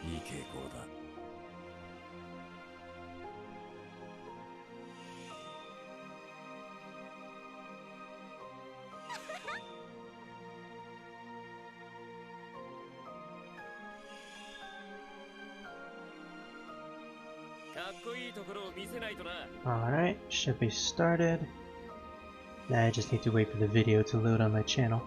いい傾向だ。Alright, should be started. Now I just need to wait for the video to load on my channel.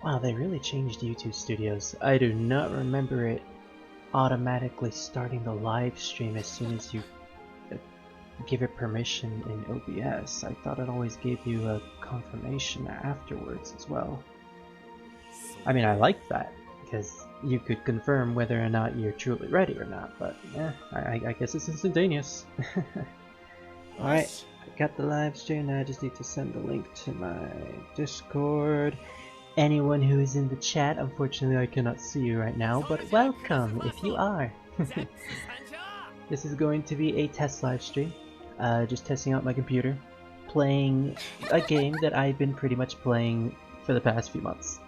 Wow, they really changed YouTube Studios. I do not remember it automatically starting the live stream as soon as you give it permission in OBS. I thought it always gave you a confirmation afterwards as well. I mean, I like that, because you could confirm whether or not you're truly ready or not, but yeah, I guess it's instantaneous. Alright, I got the live stream, now I just need to send the link to my Discord. Anyone who is in the chat, unfortunately I cannot see you right now, but welcome if you are. This is going to be a test live stream, just testing out my computer, playing a game that I've been pretty much playing for the past few months.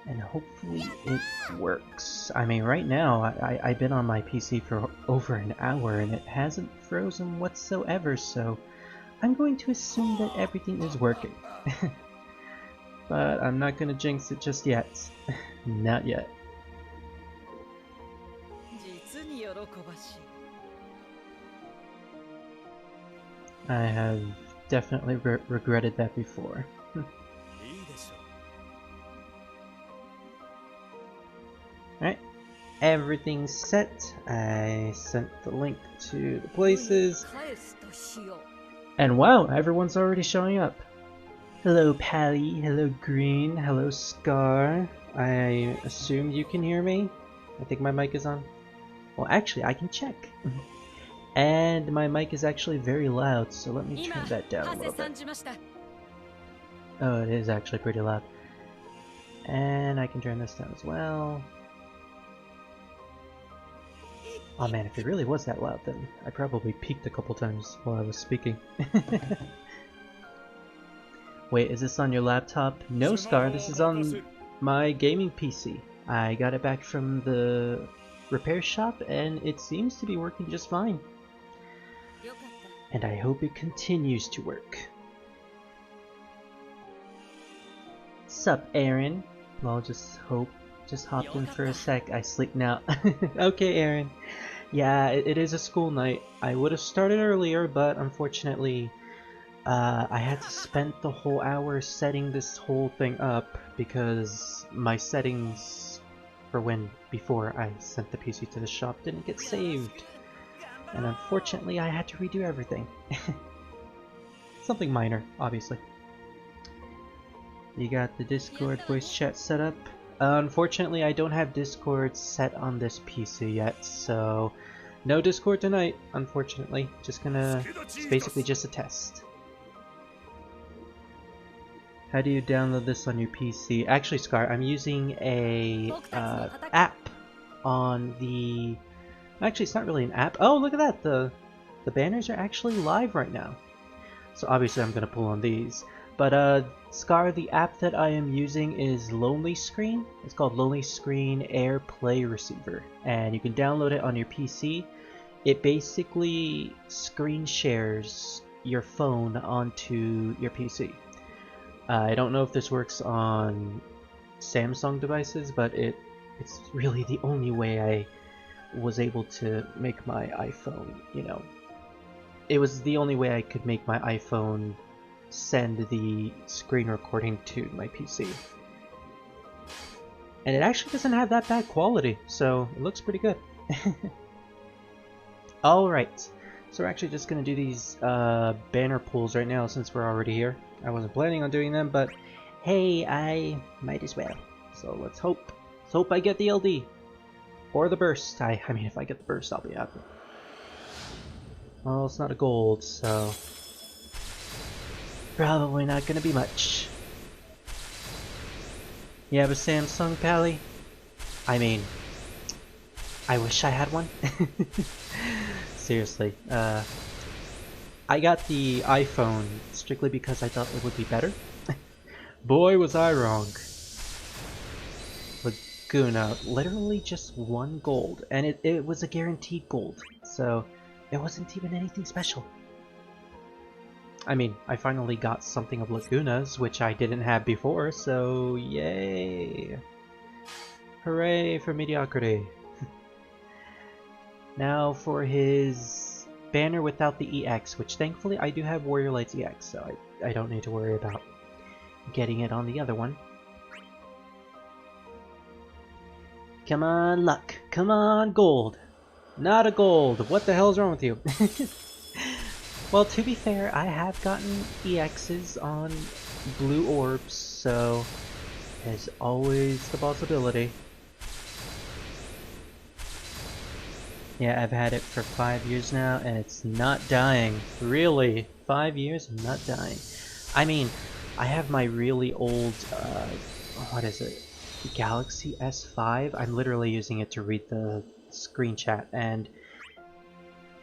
And hopefully it works. I mean, right now I've been on my PC for over an hour and it hasn't frozen whatsoever, so I'm going to assume that everything is working. But I'm not gonna jinx it just yet. Not yet. I have definitely regretted that before. Alright, everything's set. I sent the link to the places. And wow, everyone's already showing up. Hello Pally, hello Green, hello Scar. I assume you can hear me? I think my mic is on. Well, actually, I can check. And my mic is actually very loud, so let me turn that down a little bit. Oh, it is actually pretty loud. And I can turn this down as well. Oh man, if it really was that loud, then I probably peaked a couple times while I was speaking. Wait, is this on your laptop? No, Scar, this is on my gaming PC. I got it back from the repair shop and it seems to be working just fine. And I hope it continues to work. Sup, Aaron? Well, just hopped in for a sec. I sleep now. Okay, Aaron. Yeah, it is a school night. I would have started earlier, but unfortunately, I had to spend the whole hour setting this whole thing up because my settings for before I sent the PC to the shop didn't get saved. And unfortunately, I had to redo everything. Something minor, obviously. You got the Discord voice chat set up. Unfortunately, I don't have Discord set on this PC yet, so no Discord tonight, unfortunately. It's basically just a test. How do you download this on your PC? Actually, Scar, I'm using a app on the... Actually, it's not really an app. Oh, look at that! The banners are actually live right now. So obviously I'm gonna pull on these. But Scar, the app that I am using is Lonely Screen. It's called Lonely Screen Air Play Receiver, and you can download it on your PC. It basically screen shares your phone onto your PC. I don't know if this works on Samsung devices, but it's really the only way I was able to make my iPhone, you know. It was the only way I could make my iPhone send the screen recording to my PC. And it actually doesn't have that bad quality, so it looks pretty good. Alright, so we're actually just going to do these banner pulls right now since we're already here. I wasn't planning on doing them, but hey, I might as well. So let's hope. Let's hope I get the LD. Or the burst. I mean, if I get the burst, I'll be happy. Well, it's not a gold, so... Probably not gonna be much. You have a Samsung, Pally? I mean, I wish I had one. Seriously, I got the iPhone strictly because I thought it would be better. Boy, was I wrong. Laguna, literally just 1 gold, and it was a guaranteed gold, so it wasn't even anything special. I mean, I finally got something of Laguna's, which I didn't have before, so yay! Hooray for mediocrity! Now for his banner without the EX, which thankfully I do have Warrior Light's EX, so I don't need to worry about getting it on the other one. Come on, luck. Come on, gold. Not a gold. What the hell's wrong with you? Well, to be fair, I have gotten EXs on blue orbs, so there's always the possibility. Yeah, I've had it for 5 years now, and it's not dying. Really? 5 years and not dying. I mean, I have my really old, what is it? Galaxy S5? I'm literally using it to read the screen chat, and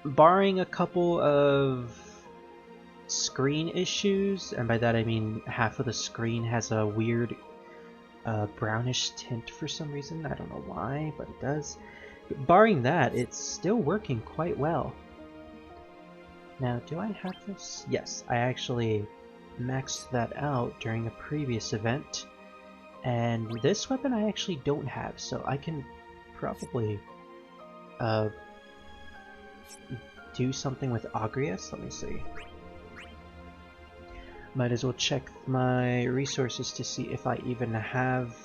barring a couple of screen issues, and by that I mean half of the screen has a weird brownish tint for some reason, I don't know why, but it does. But barring that, it's still working quite well. Now, do I have this? Yes, I actually maxed that out during a previous event, and this weapon I actually don't have, so I can probably do something with Agrias. Let me see. Might as well check my resources to see if I even have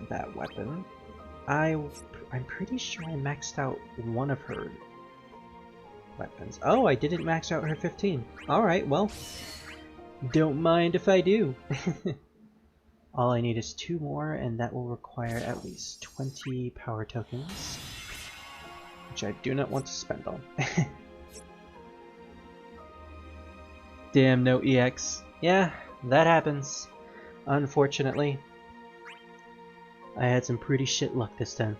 that weapon. I'm pretty sure I maxed out one of her weapons. Oh, I didn't max out her 15. Alright, well, don't mind if I do. All I need is 2 more, and that will require at least 20 power tokens, which I do not want to spend on. Damn, no EX. Yeah, that happens. Unfortunately. I had some pretty shit luck this time.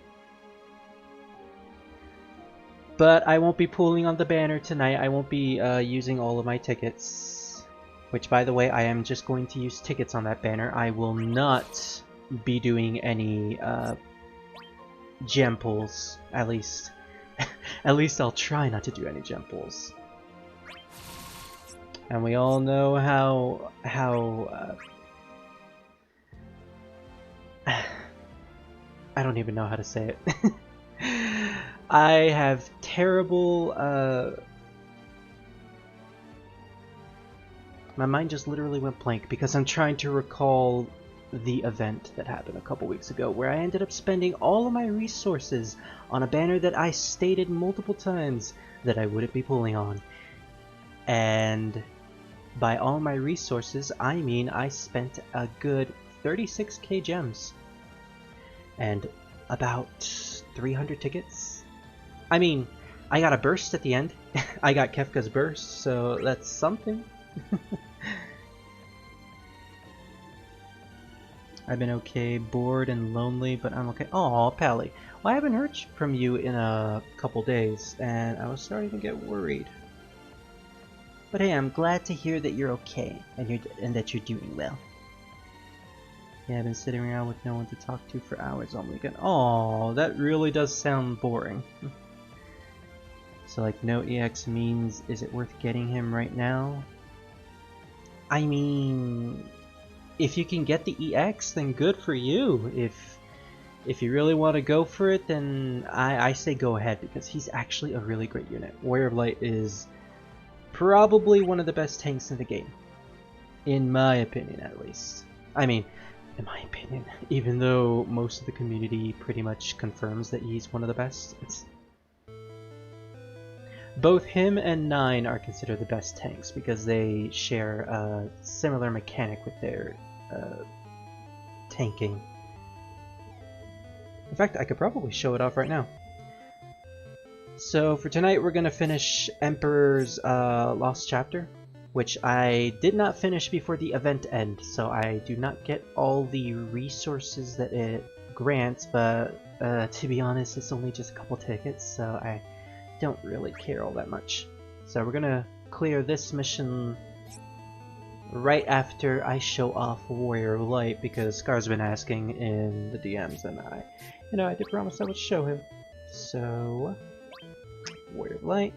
But I won't be pulling on the banner tonight. I won't be using all of my tickets. Which, by the way, I am just going to use tickets on that banner. I will not be doing any gem pulls, at least. At least I'll try not to do any gem pulls. And we all know how I don't even know how to say it. I have terrible my mind just literally went blank because I'm trying to recall the event that happened a couple weeks ago where I ended up spending all of my resources on a banner that I stated multiple times that I wouldn't be pulling on. And by all my resources, I mean I spent a good 36k gems and about 300 tickets. I mean, I got a burst at the end. I got Kefka's burst, so that's something. I've been okay, bored and lonely, but I'm okay. Aw, Pally. Well, I haven't heard from you in a couple days, and I was starting to get worried. But hey, I'm glad to hear that you're okay, and that you're doing well. Yeah, I've been sitting around with no one to talk to for hours all weekend. Aw, that really does sound boring. So like, no EX means, is it worth getting him right now? I mean, if you can get the EX, then good for you. If you really want to go for it, then I say go ahead, because he's actually a really great unit. Warrior of Light is probably one of the best tanks in the game. In my opinion, at least. I mean, in my opinion, even though most of the community pretty much confirms that he's one of the best. Both him and 9 are considered the best tanks because they share a similar mechanic with their tanking. In fact, I could probably show it off right now. So for tonight we're going to finish Emperor's Lost Chapter. which I did not finish before the event end, so I do not get all the resources that it grants, but to be honest, it's only just a couple tickets, so I don't really care all that much. So we're gonna clear this mission right after I show off Warrior of Light, because Scar's been asking in the DMs, and I did promise I would show him. So, Warrior of Light.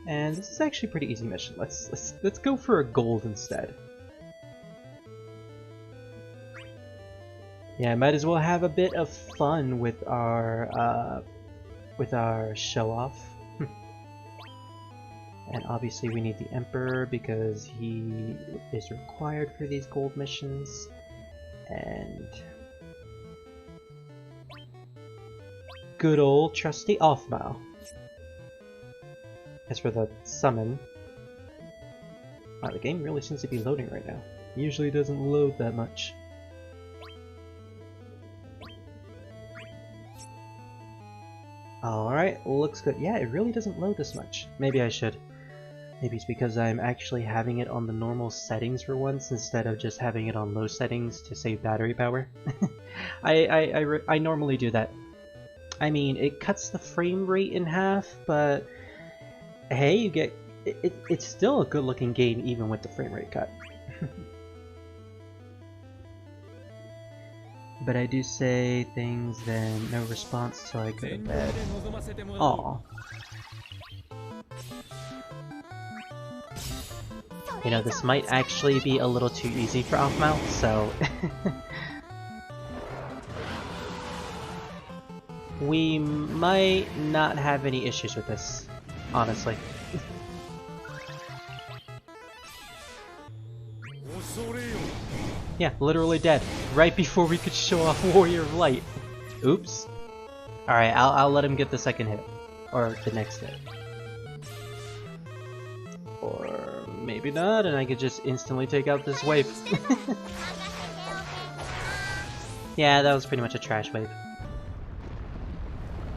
And this is actually a pretty easy mission. Let's go for a gold instead. Yeah, might as well have a bit of fun with our show off. And obviously we need the Emperor because he is required for these gold missions. And good old trusty Offmao. As for the summon, wow, the game really seems to be loading right now. Usually doesn't load that much. Alright, looks good. Yeah, it really doesn't load this much. Maybe I should. Maybe it's because I'm actually having it on the normal settings for once instead of just having it on low settings to save battery power. I normally do that. I mean, it cuts the frame rate in half, but hey, you get it's still a good looking game even with the frame rate cut. But I do say things, then no response till I go to bed. Aww. You know, this might actually be a little too easy for Offmao, so we might not have any issues with this, honestly. Yeah, literally dead. Right before we could show off Warrior of Light. Oops. Alright, I'll let him get the second hit. Or the next hit. Or maybe not, and I could just instantly take out this wave. Yeah, that was pretty much a trash wave.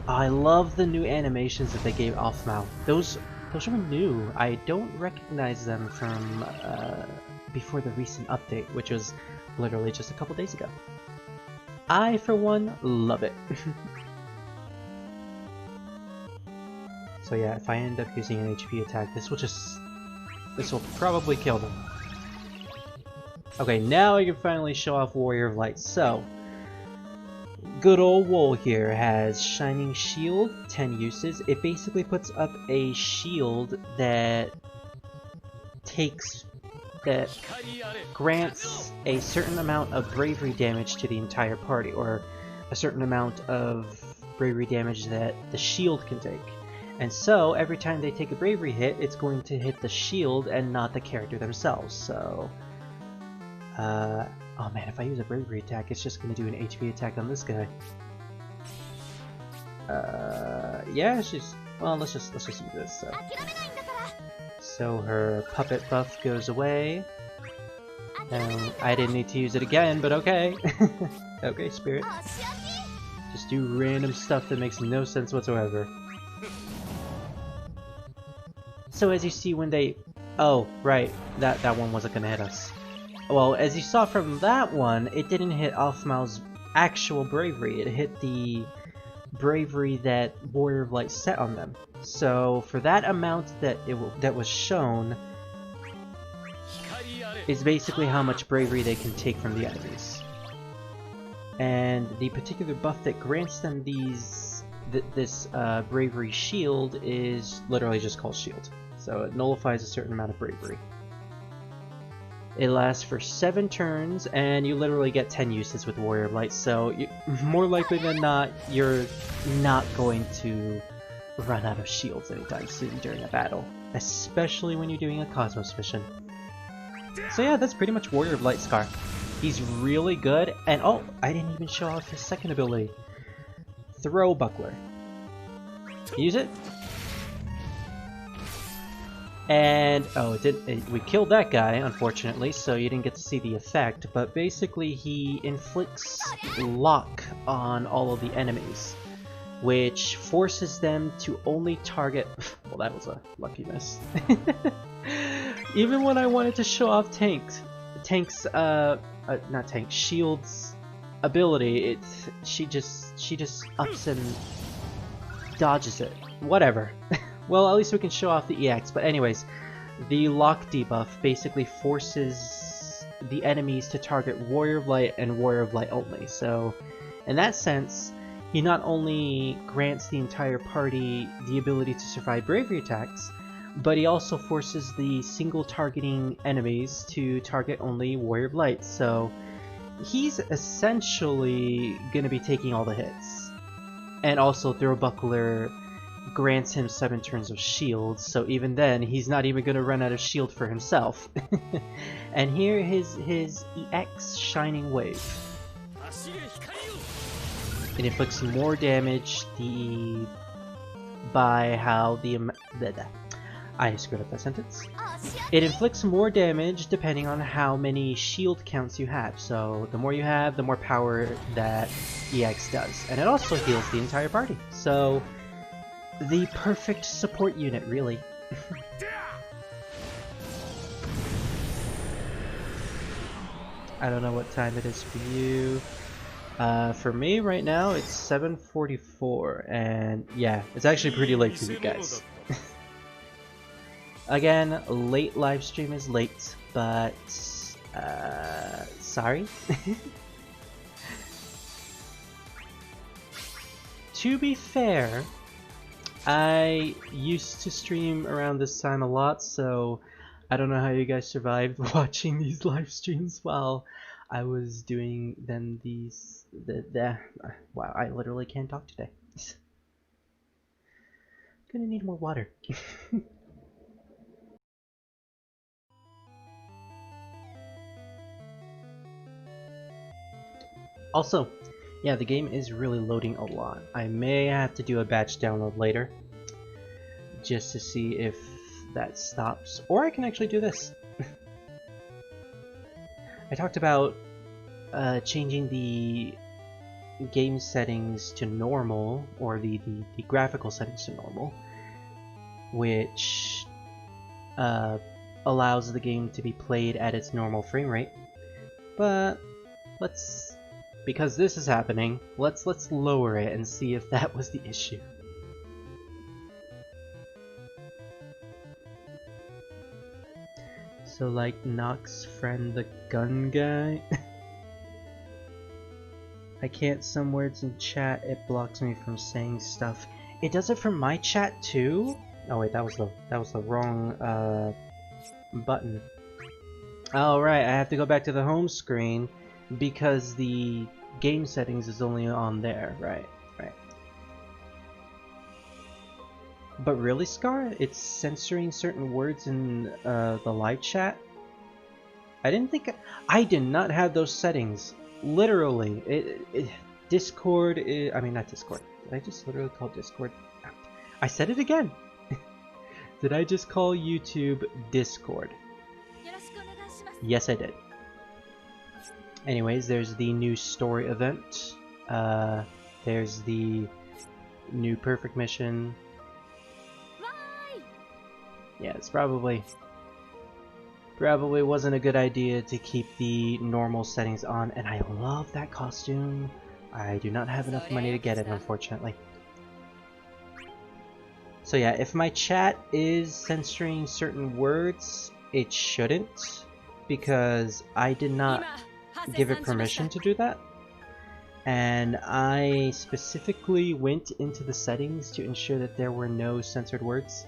Oh, I love the new animations that they gave Offmao. Those are new. I don't recognize them from before the recent update, which was literally just a couple days ago. I, for one, love it. So yeah, if I end up using an HP attack, this will probably kill them. Okay, now I can finally show off Warrior of Light. So, good old Wool here has Shining Shield, 10 uses. It basically puts up a shield that grants a certain amount of bravery damage to the entire party, or a certain amount of bravery damage that the shield can take. And so, every time they take a bravery hit, it's going to hit the shield and not the character themselves. So, oh man, if I use a bravery attack, it's just going to do an HP attack on this guy. Yeah, well, let's just use this. So her puppet buff goes away. I didn't need to use it again, but okay. Okay, Spirit. Just do random stuff that makes no sense whatsoever. So as you see when they... Oh, right. That one wasn't gonna hit us. Well, as you saw from that one, it didn't hit Offmao's actual bravery. It hit the bravery that Warrior of Light set on them. So for that amount that was shown is basically how much bravery they can take from the enemies. And the particular buff that grants them this bravery shield is literally just called shield. So it nullifies a certain amount of bravery. It lasts for 7 turns, and you literally get 10 uses with Warrior of Light, so more likely than not, you're not going to run out of shields anytime soon during a battle, especially when you're doing a Cosmos mission. So yeah, that's pretty much Warrior of Light Scar. He's really good, and oh, I didn't even show off his second ability. Throw Buckler. Use it. And, oh, we killed that guy, unfortunately, so you didn't get to see the effect, but basically he inflicts lock on all of the enemies. which forces them to only target... Well, that was a lucky miss. Even when I wanted to show off Shield's ability, she just ups and dodges it. Whatever. Well, at least we can show off the EX. But anyways, the lock debuff basically forces the enemies to target Warrior of Light and Warrior of Light only. So, in that sense, he not only grants the entire party the ability to survive bravery attacks, but he also forces the single targeting enemies to target only Warrior of Light. So, he's essentially gonna be taking all the hits. And also, Throwbuckler grants him 7 turns of shield, so even then, he's not even gonna run out of shield for himself. And here his EX Shining Wave. It inflicts more damage I screwed up that sentence. It inflicts more damage depending on how many shield counts you have. So the more you have, the more power that EX does. And it also heals the entire party. So the perfect support unit, really. I don't know what time it is for you. For me right now it's 7:44, and yeah, it's actually pretty late for you guys. Again, late live stream is late, but sorry. To be fair, I used to stream around this time a lot, so I don't know how you guys survived watching these live streams while I was doing then wow, I literally can't talk today. Gonna need more water. Also, yeah, the game is really loading a lot. I may have to do a batch download later just to see if that stops, or I can actually do this. I talked about changing the game settings to normal, or the graphical settings to normal, which allows the game to be played at its normal frame rate. But because this is happening, let's lower it and see if that was the issue. So like Nox friend the gun guy. I can't some words in chat, it blocks me from saying stuff. It does it from my chat too? Oh wait, that was the wrong button. Alright, I have to go back to the home screen because the game settings is only on there, right. But really, Scar? It's censoring certain words in the live chat? I did not have those settings. Literally. Discord is... I mean, not Discord. Did I just literally call Discord? I said it again! Did I just call YouTube Discord? Yes, I did. Anyways, there's the new story event. There's the new perfect mission. Yeah, it's probably wasn't a good idea to keep the normal settings on, and I love that costume. I do not have enough money to get it, unfortunately. So yeah, if my chat is censoring certain words, it shouldn't, because I did not give it permission to do that. And I specifically went into the settings to ensure that there were no censored words.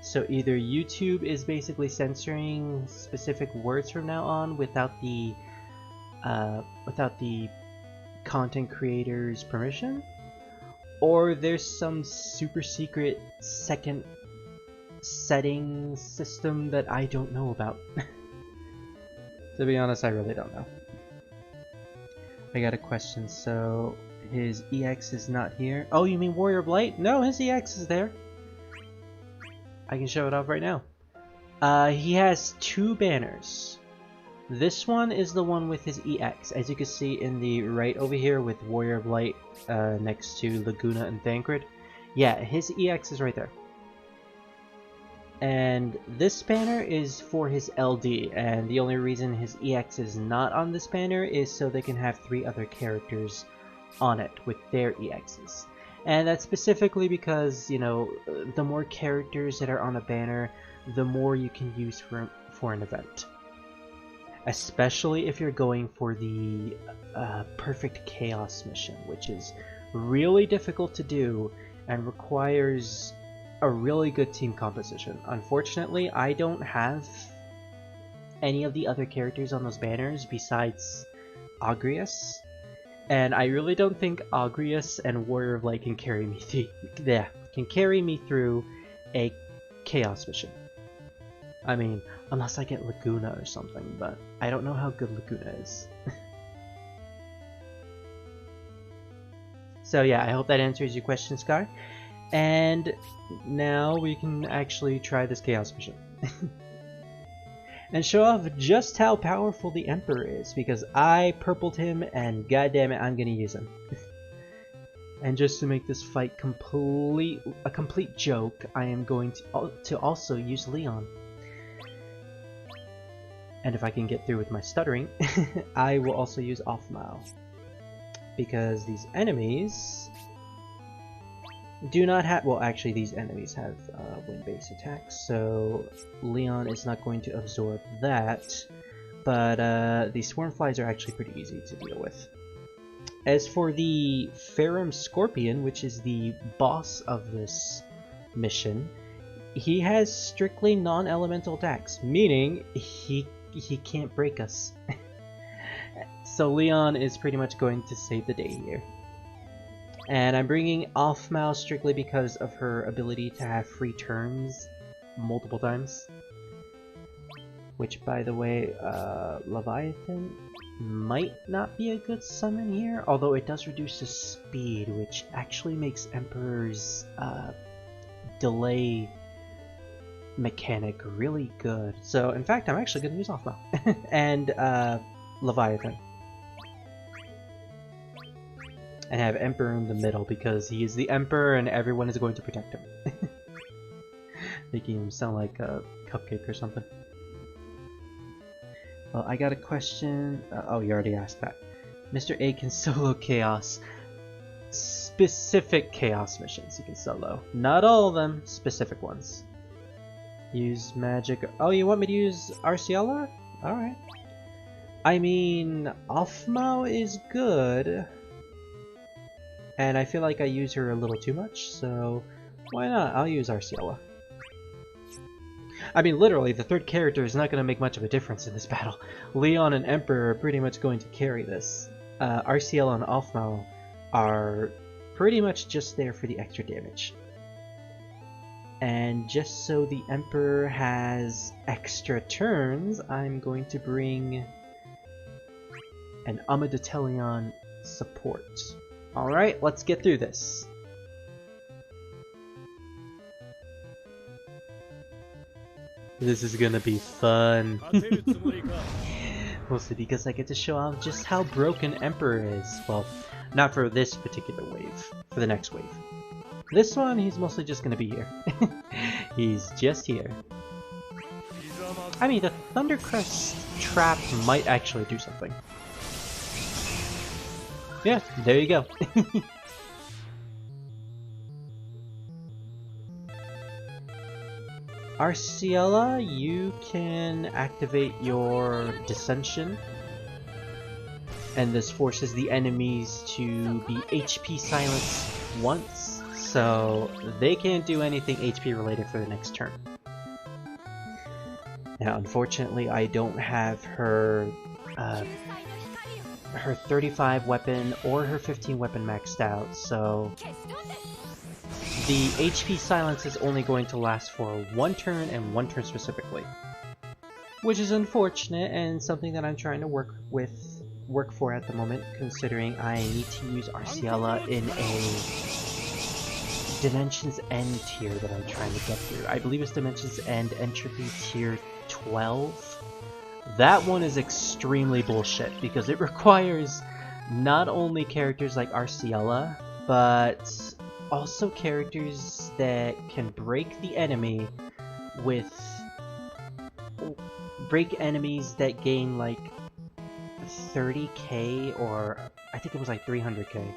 So either YouTube is basically censoring specific words from now on without the content creator's permission, or there's some super secret second setting system that I don't know about. To be honest, I really don't know. I got a question. So his EX is not here. Oh, you mean Warrior of Light? No, his EX is there. I can show it off right now. He has 2 banners. This one is the one with his EX, as you can see in the right over here with Warrior of Light next to Laguna and Thancred. Yeah, his EX is right there. And this banner is for his LD, and the only reason his EX is not on this banner is so they can have 3 other characters on it with their EXs. And that's specifically because, you know, the more characters that are on a banner, the more you can use for an event. Especially if you're going for the perfect chaos mission, which is really difficult to do and requires a really good team composition. Unfortunately, I don't have any of the other characters on those banners besides Agrius, and I really don't think Agrius and Warrior of Light can carry me through a chaos mission. I mean, unless I get Laguna or something, but I don't know how good Laguna is. So yeah, I hope that answers your question, Scar. And now we can actually try this chaos mission. And show off just how powerful the Emperor is, because I purpled him and goddammit, I'm gonna use him. And just to make this fight a complete joke, I am going to also use Leon. And if I can get through with my stuttering, I will also use Offmile. Because these enemies do not have, well actually these enemies have wind-based attacks, so Leon is not going to absorb that, but the Swarmflies are actually pretty easy to deal with. As for the Ferrum Scorpion, which is the boss of this mission, he has strictly non-elemental attacks, meaning he can't break us. So Leon is pretty much going to save the day here. And I'm bringing Offmile strictly because of her ability to have free turns multiple times. Which, by the way, Leviathan might not be a good summon here, although it does reduce the speed, which actually makes Emperor's delay mechanic really good. So, in fact, I'm actually going to use Offmile. And Leviathan. And have Emperor in the middle because he is the Emperor and everyone is going to protect him. Making him sound like a cupcake or something. Well, I got a question. Oh, you already asked that. Mr. A can solo chaos. Specific chaos missions you can solo. Not all of them, specific ones. Use magic. Oh, you want me to use Arciela? Alright. I mean, Offmile is good. And I feel like I use her a little too much, so why not? I'll use Arciela. I mean, literally, the third character is not going to make much of a difference in this battle. Leon and Emperor are pretty much going to carry this. Arciela and Offmile are pretty much just there for the extra damage. And just so the Emperor has extra turns, I'm going to bring an Amaditelion support. Alright, let's get through this. This is gonna be fun. Mostly because I get to show off just how broken Emperor is. Well, not for this particular wave, for the next wave. This one, he's mostly just gonna be here. He's just here. I mean, the Thundercrest trap might actually do something. Yeah, there you go. Arciela, you can activate your Dissension, and this forces the enemies to be HP silenced once, so they can't do anything HP related for the next turn. Now, unfortunately, I don't have her 35 weapon or her 15 weapon maxed out, so the HP silence is only going to last for one turn and one turn specifically, which is unfortunate and something that I'm trying to work for at the moment, considering I need to use Arciela in a Dimensions End tier that I'm trying to get through. I believe it's Dimensions End Entropy tier 12, That one is extremely bullshit because it requires not only characters like Arciella, but also characters that can break the enemy with... break enemies that gain like 30k, or I think it was like 300k.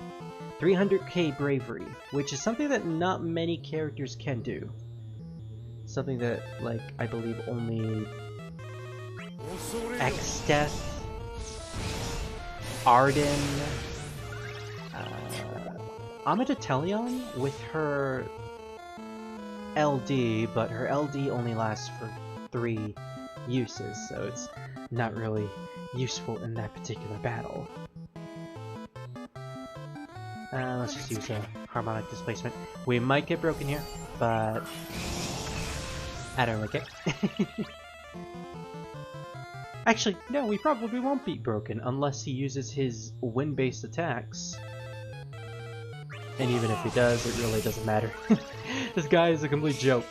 300k bravery, which is something that not many characters can do. Something that, like, I believe only X-Death, Arden, Amidatelion with her LD, but her LD only lasts for 3 uses, so it's not really useful in that particular battle. Let's just use a harmonic displacement. We might get broken here, but I don't like it. Actually, no, we probably won't be broken unless he uses his wind-based attacks. And even if he does, it really doesn't matter. This guy is a complete joke.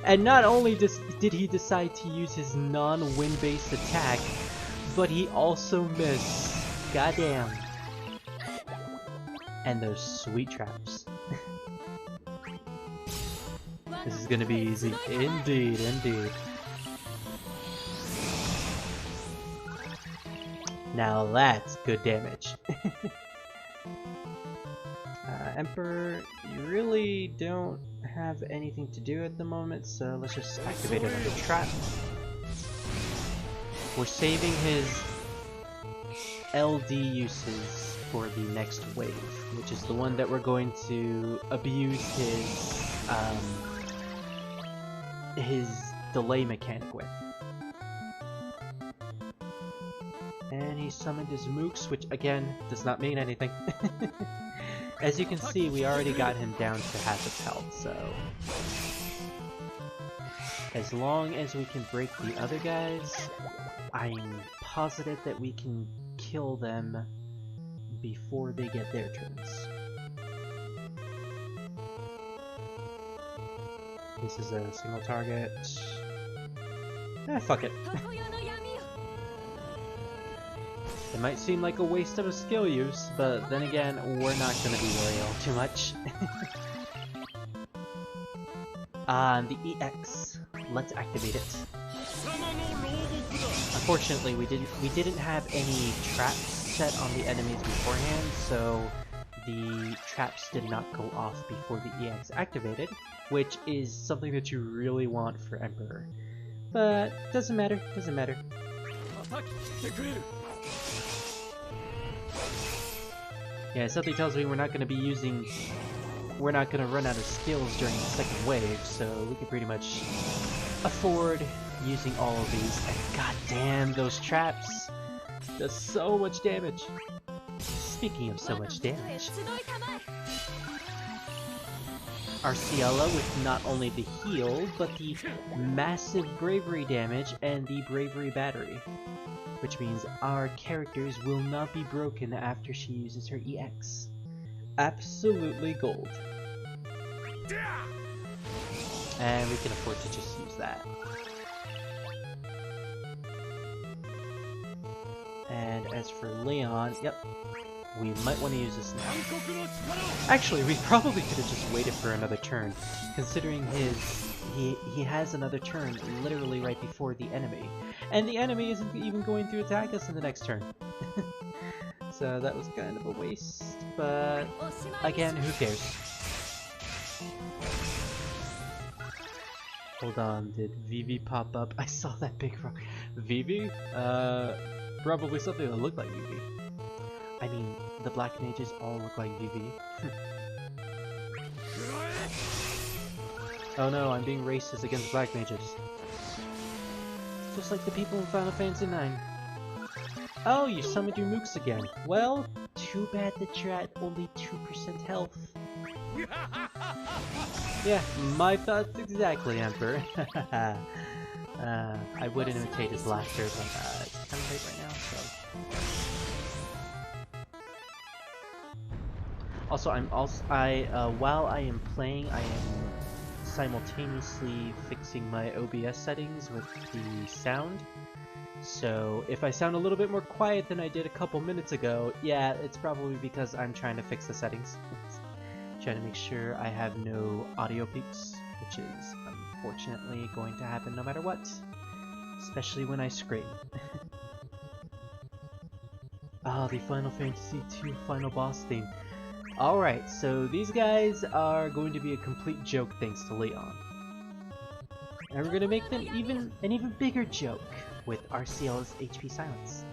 And not only did he decide to use his non-wind-based attack, but he also missed. Goddamn. And those sweet traps. This is gonna be easy. Indeed, indeed. Now that's good damage. Emperor, you really don't have anything to do at the moment, so let's just activate another trap. We're saving his LD uses for the next wave, which is the one that we're going to abuse his delay mechanic with. And he summoned his mooks, which again does not mean anything. As you can see, we already got him down to half his health, so as long as we can break the other guys, I'm positive that we can kill them before they get their turns. This is a single target. Fuck it. It might seem like a waste of a skill use, but then again, we're not going to be worried all too much. The EX. Let's activate it. Unfortunately, we didn't have any traps set on the enemies beforehand, so the traps did not go off before the EX activated, which is something that you really want for Emperor. But doesn't matter, doesn't matter. Yeah, something tells me we're not going to run out of skills during the second wave, so we can pretty much afford using all of these. And goddamn, those traps does so much damage. Speaking of so much damage, Arciella with not only the heal, but the massive bravery damage and the bravery battery. Which means our characters will not be broken after she uses her EX. Absolutely gold. And we can afford to just use that. And as for Leon, yep, we might want to use this now. Actually, we probably could have just waited for another turn, considering he has another turn literally right before the enemy. And the enemy isn't even going to attack us in the next turn. So that was kind of a waste, but again, who cares? Hold on, did Vivi pop up? I saw that big rock. Vivi? Probably something that looked like Vivi. I mean, the black mages all look like Vivi. Oh no, I'm being racist against black mages. Just like the people in Final Fantasy IX. Oh, you summoned your mooks again. Well, too bad that you're at only 2% health. Yeah, my thoughts exactly, Emperor. I would imitate his laughter, but it's kind of late right now, so... Also, while I am playing, I am simultaneously fixing my OBS settings with the sound. So if I sound a little bit more quiet than I did a couple minutes ago, yeah, it's probably because I'm trying to fix the settings. Trying to make sure I have no audio peaks, which is unfortunately going to happen no matter what. Especially when I scream. Ah, the Final Fantasy II final boss theme. Alright, so these guys are going to be a complete joke thanks to Leon. And we're going to make them an even bigger joke with RCL's HP Silence.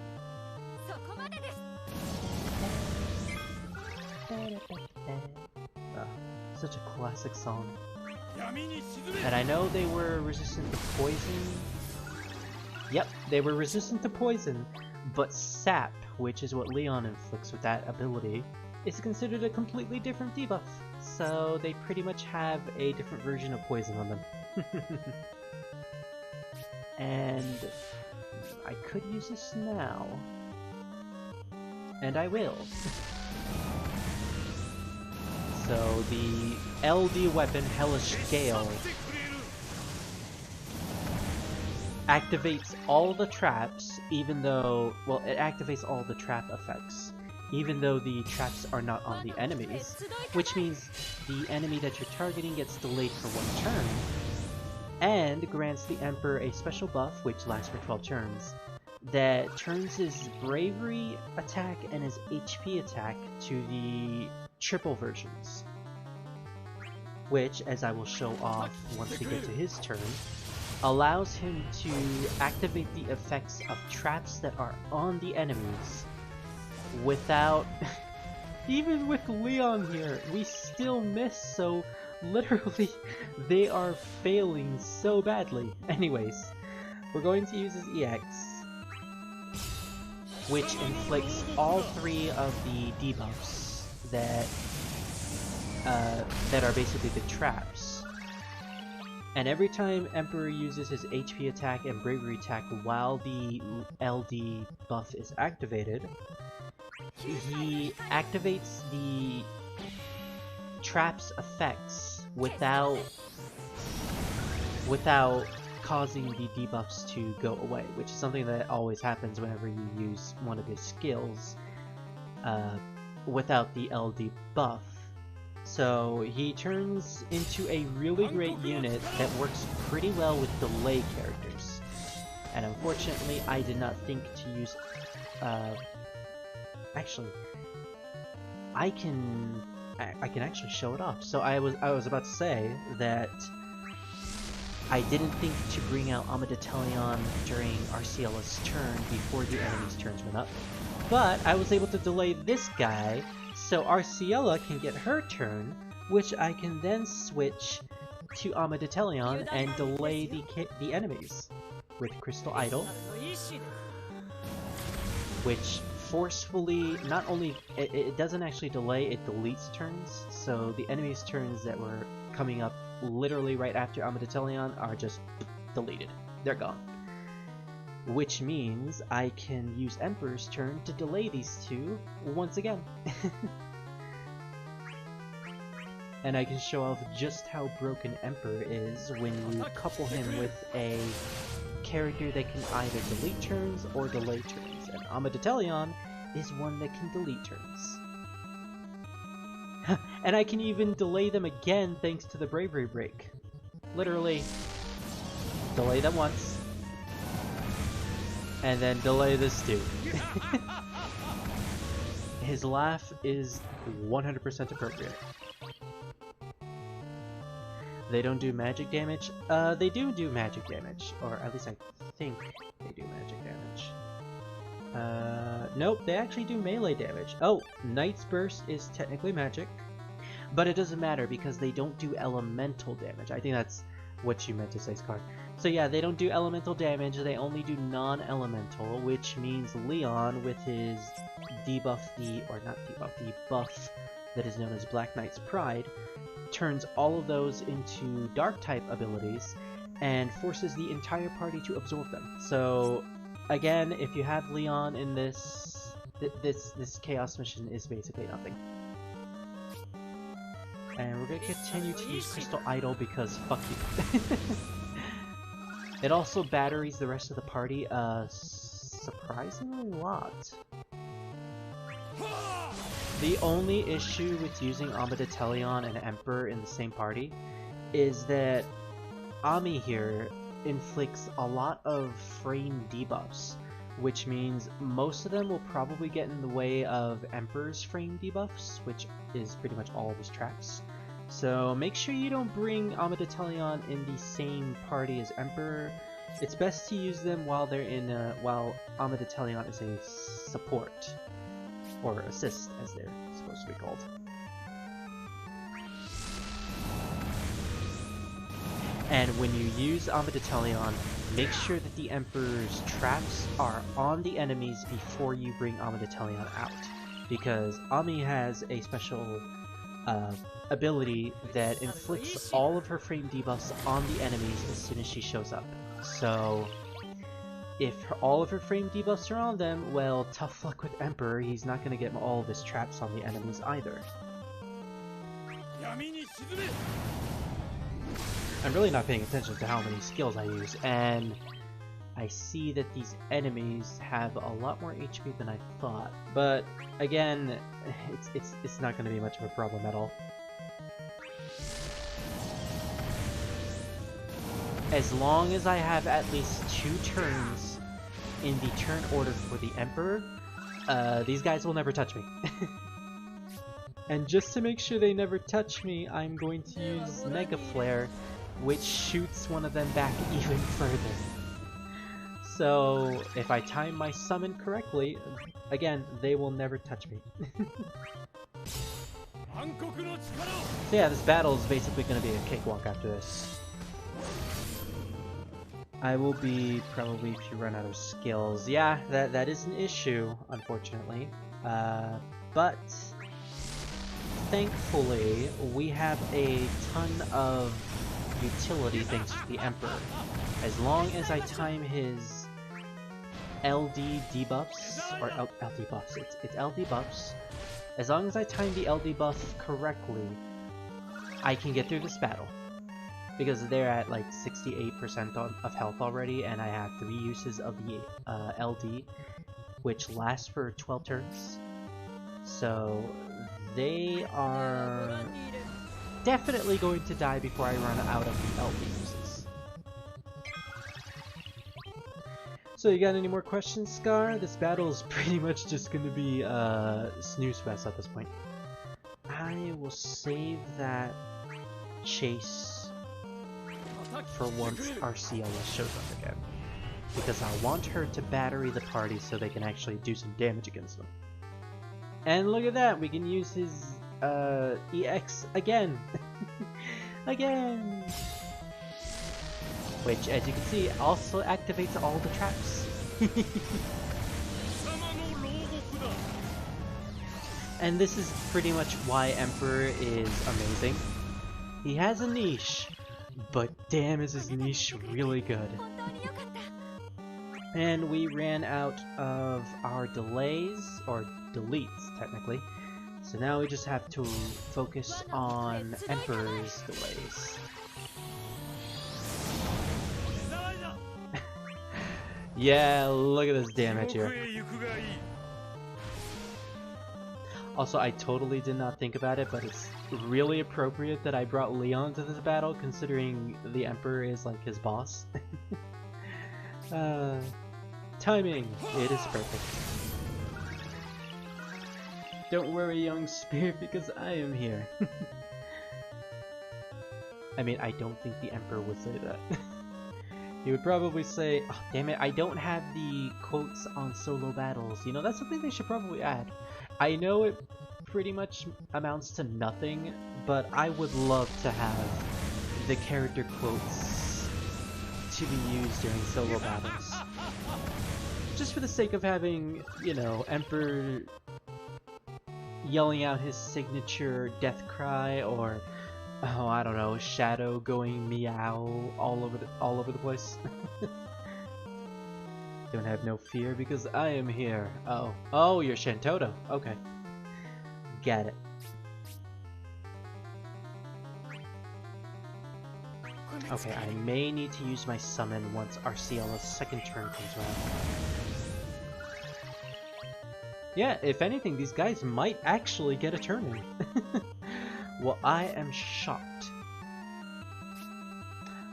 Such a classic song. And I know they were resistant to poison. Yep, they were resistant to poison, but sap, which is what Leon inflicts with that ability, is considered a completely different debuff. So they pretty much have a different version of poison on them. And I could use this now. And I will. So the LD weapon, Hellish Gale, activates all the traps, even though, well, it activates all the trap effects, even though the traps are not on the enemies, which means the enemy that you're targeting gets delayed for 1 turn, and grants the Emperor a special buff, which lasts for 12 turns, that turns his Bravery attack and his HP attack to the triple versions, which, as I will show off once we get to his turn, allows him to activate the effects of traps that are on the enemies without... Even with Leon here, we still miss, so literally they are failing so badly. Anyways, we're going to use his EX, which inflicts all 3 of the debuffs that are basically the traps. And every time Emperor uses his HP attack and Bravery attack while the LD buff is activated, he activates the trap's effects without causing the debuffs to go away, which is something that always happens whenever you use one of his skills without the LD buff. So he turns into a really great unit that works pretty well with delay characters. And unfortunately, I did not think to use... actually, I can actually show it off. So I was about to say that I didn't think to bring out Omnia during Arceola's turn before the enemy's turns went up. But I was able to delay this guy so Arceola can get her turn, which I can then switch to Omnia and delay the enemies with Crystal Idol, which forcefully, not only, it doesn't actually delay, it deletes turns, so the enemies' turns that were coming up literally right after Omnia are just deleted. They're gone. Which means I can use Emperor's turn to delay these two once again. And I can show off just how broken Emperor is when you couple him with a character that can either delete turns or delay turns. And Omnia is one that can delete turns. And I can even delay them again thanks to the Bravery break. Literally, delay them once, and then delay this too. His laugh is 100% appropriate. They don't do magic damage? They do magic damage, or at least I think they do magic damage. Nope, they actually do melee damage. Oh, Knight's Burst is technically magic, but it doesn't matter because they don't do elemental damage. I think that's what you meant to say, Scar. So yeah, they don't do elemental damage, they only do non-elemental, which means Leon, with his debuff, the buff that is known as Black Knight's Pride, turns all of those into Dark-type abilities, and forces the entire party to absorb them. So, again, if you have Leon in this Chaos mission is basically nothing. And we're gonna continue to use Crystal Idol because fuck you. It also batteries the rest of the party surprisingly a lot. The only issue with using Omnia and Emperor in the same party is that Ami here inflicts a lot of frame debuffs, which means most of them will probably get in the way of Emperor's frame debuffs, which is pretty much all of his traps. So make sure you don't bring Omnia in the same party as Emperor. It's best to use them while they're in while Omnia is a support, or assist as they're supposed to be called. And when you use Omnia, make sure that the Emperor's traps are on the enemies before you bring Omnia out, because Ami has a special ability that inflicts all of her frame debuffs on the enemies as soon as she shows up. So if all of her frame debuffs are on them, well, tough luck with Emperor, he's not going to get all of his traps on the enemies either. I'm really not paying attention to how many skills I use, and I see that these enemies have a lot more HP than I thought. But again, it's not going to be much of a problem at all. As long as I have at least 2 turns in the turn order for the Emperor, these guys will never touch me. And just to make sure they never touch me, I'm going to use Mega Flare, which shoots one of them back even further. So if I time my summon correctly, again, they will never touch me. So yeah, this battle is basically going to be a cakewalk after this. I will be probably, if you run out of skills, yeah, that is an issue, unfortunately. But thankfully, we have a ton of utility thanks to the Emperor. As long as I time his LD debuffs, or LD buffs, it's LD buffs. As long as I time the LD buff correctly, I can get through this battle. Because they're at like 68% of health already, and I have 3 uses of the LD, which lasts for 12 turns. So they are definitely going to die before I run out of the LD uses. So you got any more questions, Scar? This battle is pretty much just going to be snooze fest at this point. I will save that chase for once Arcelia shows up again, because I want her to battery the party so they can actually do some damage against them. And look at that, we can use his EX again. Again! Which, as you can see, also activates all the traps. And this is pretty much why Emperor is amazing. He has a niche, but damn is his niche really good. And we ran out of our delays, or deletes technically, so now we just have to focus on Emperor's delays. Yeah, look at this damage here. Also, I totally did not think about it, but it's really appropriate that I brought Leon to this battle, considering the Emperor is like his boss. Timing! It is perfect. Don't worry, young spirit, because I am here. I mean, I don't think the Emperor would say that. He would probably say, oh, damn it, I don't have the quotes on solo battles. You know, that's something they should probably add. I know it pretty much amounts to nothing, but I would love to have the character quotes to be used during solo battles. Just for the sake of having, you know, Emperor yelling out his signature death cry, or oh, I don't know, Shadow going meow all over the place. Don't have no fear because I am here. Oh, you're Shantoto. Okay. Got it. Okay, I may need to use my summon once Arciela's second turn comes around. Yeah, if anything, these guys might actually get a turn in. Well, I am shocked.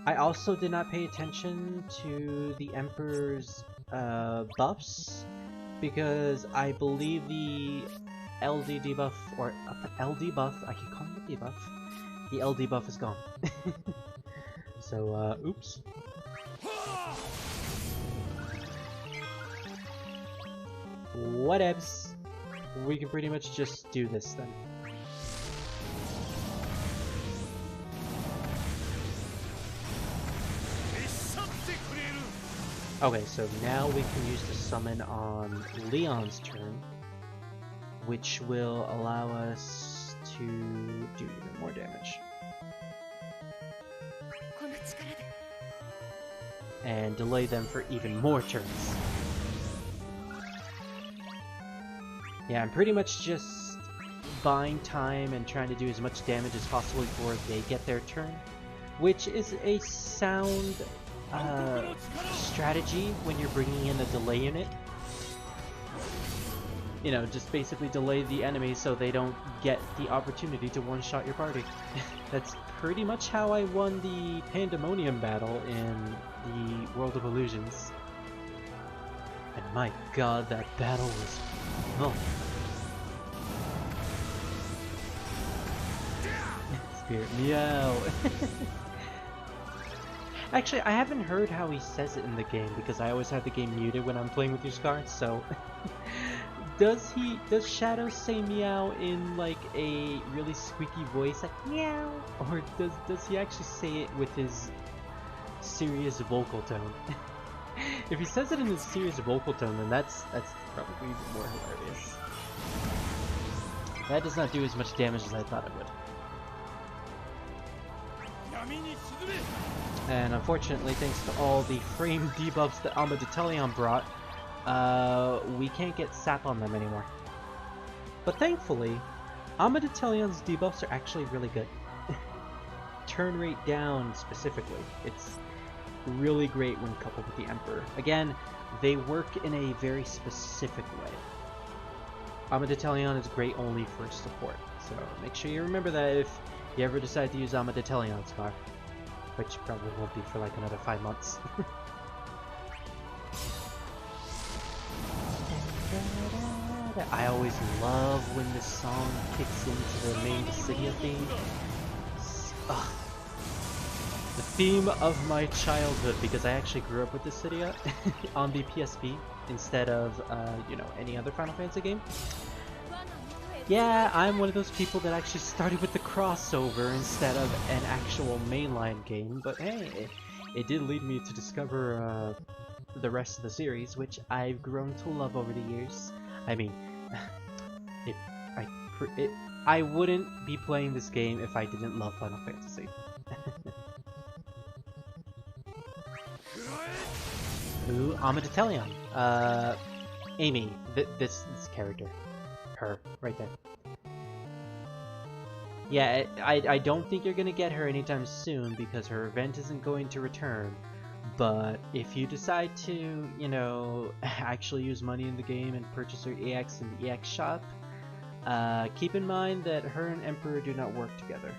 I also did not pay attention to the Emperor's buffs, because I believe the LD debuff, or LD buff, I keep calling it debuff, the LD buff is gone. So, oops. Whatevs. We can pretty much just do this then. Okay, so now we can use the summon on Leon's turn, which will allow us to do even more damage. And delay them for even more turns. Yeah, I'm pretty much just buying time and trying to do as much damage as possible before they get their turn, which is a sound strategy when you're bringing in a delay unit. You know, just basically delay the enemy so they don't get the opportunity to one-shot your party. That's pretty much how I won the Pandemonium battle in the World of Illusions. And my god, that battle was fun. Spirit meow. Actually, I haven't heard how he says it in the game because I always have the game muted when I'm playing with these cards, so... Does Shadow say meow in like a really squeaky voice, like meow? Or does he actually say it with his serious vocal tone? If he says it in his serious vocal tone, then that's probably even more hilarious. That does not do as much damage as I thought it would. And unfortunately, thanks to all the frame debuffs that Amaditelion brought, we can't get sap on them anymore. But thankfully, Amaditelion's debuffs are actually really good. Turn rate down specifically. It's really great when coupled with the Emperor. Again, they work in a very specific way. Amaditelion is great only for support, so make sure you remember that if you ever decide to use Amaditelion Scar, which probably won't be for like another 5 months. I always love when this song kicks into the main Dissidia theme. Ugh. The theme of my childhood, because I actually grew up with Dissidia on the PSP instead of, you know, any other Final Fantasy game. Yeah, I'm one of those people that actually started with the crossover instead of an actual mainline game, but hey, it did lead me to discover the rest of the series, which I've grown to love over the years. I mean, I wouldn't be playing this game if I didn't love Final Fantasy. Ooh, Amaditelion. Amy, this character. Her, right there. Yeah, I don't think you're gonna get her anytime soon because her event isn't going to return. But if you decide to, you know, actually use money in the game and purchase her EX in the EX shop, keep in mind that her and Emperor do not work together.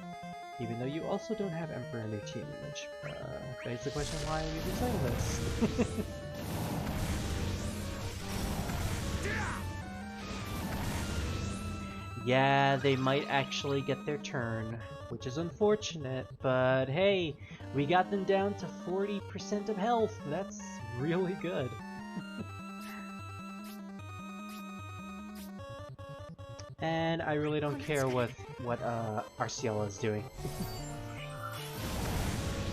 Even though you also don't have Emperor in your team, which begs the question why we've been saying this. Yeah, they might actually get their turn, which is unfortunate, but hey, we got them down to 40% of health. That's really good. And I really don't care what Arciela is doing.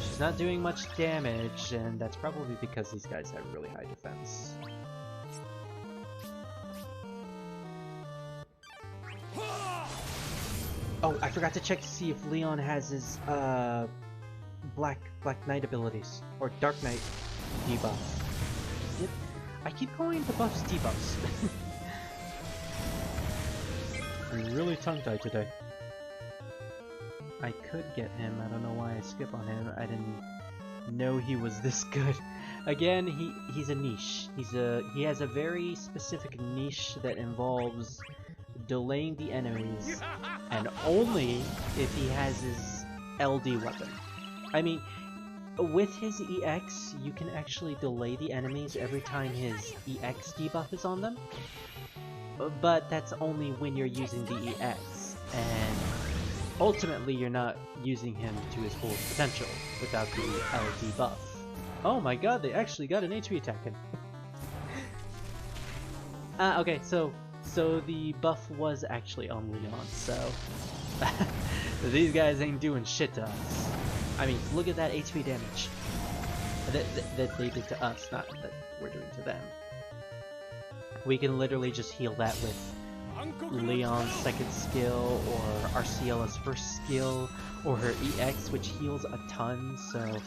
She's not doing much damage, and that's probably because these guys have really high defense. Oh, I forgot to check to see if Leon has his Black Knight abilities or Dark Knight debuff. I keep calling the buffs debuffs. I'm really tongue-tied today. I could get him. I don't know why I skip on him. I didn't know he was this good. Again, he's a niche. He has a very specific niche that involves delaying the enemies, and only if he has his LD weapon. I mean, with his EX, you can actually delay the enemies every time his EX debuff is on them, but that's only when you're using the EX, and ultimately you're not using him to his full potential without the LD buff. Oh my god, they actually got an HP attack in. Okay, so the buff was actually on Leon, so these guys ain't doing shit to us. I mean, look at that HP damage that they did to us, not that we're doing to them. We can literally just heal that with Leon's second skill, or Arciela's first skill, or her EX, which heals a ton, so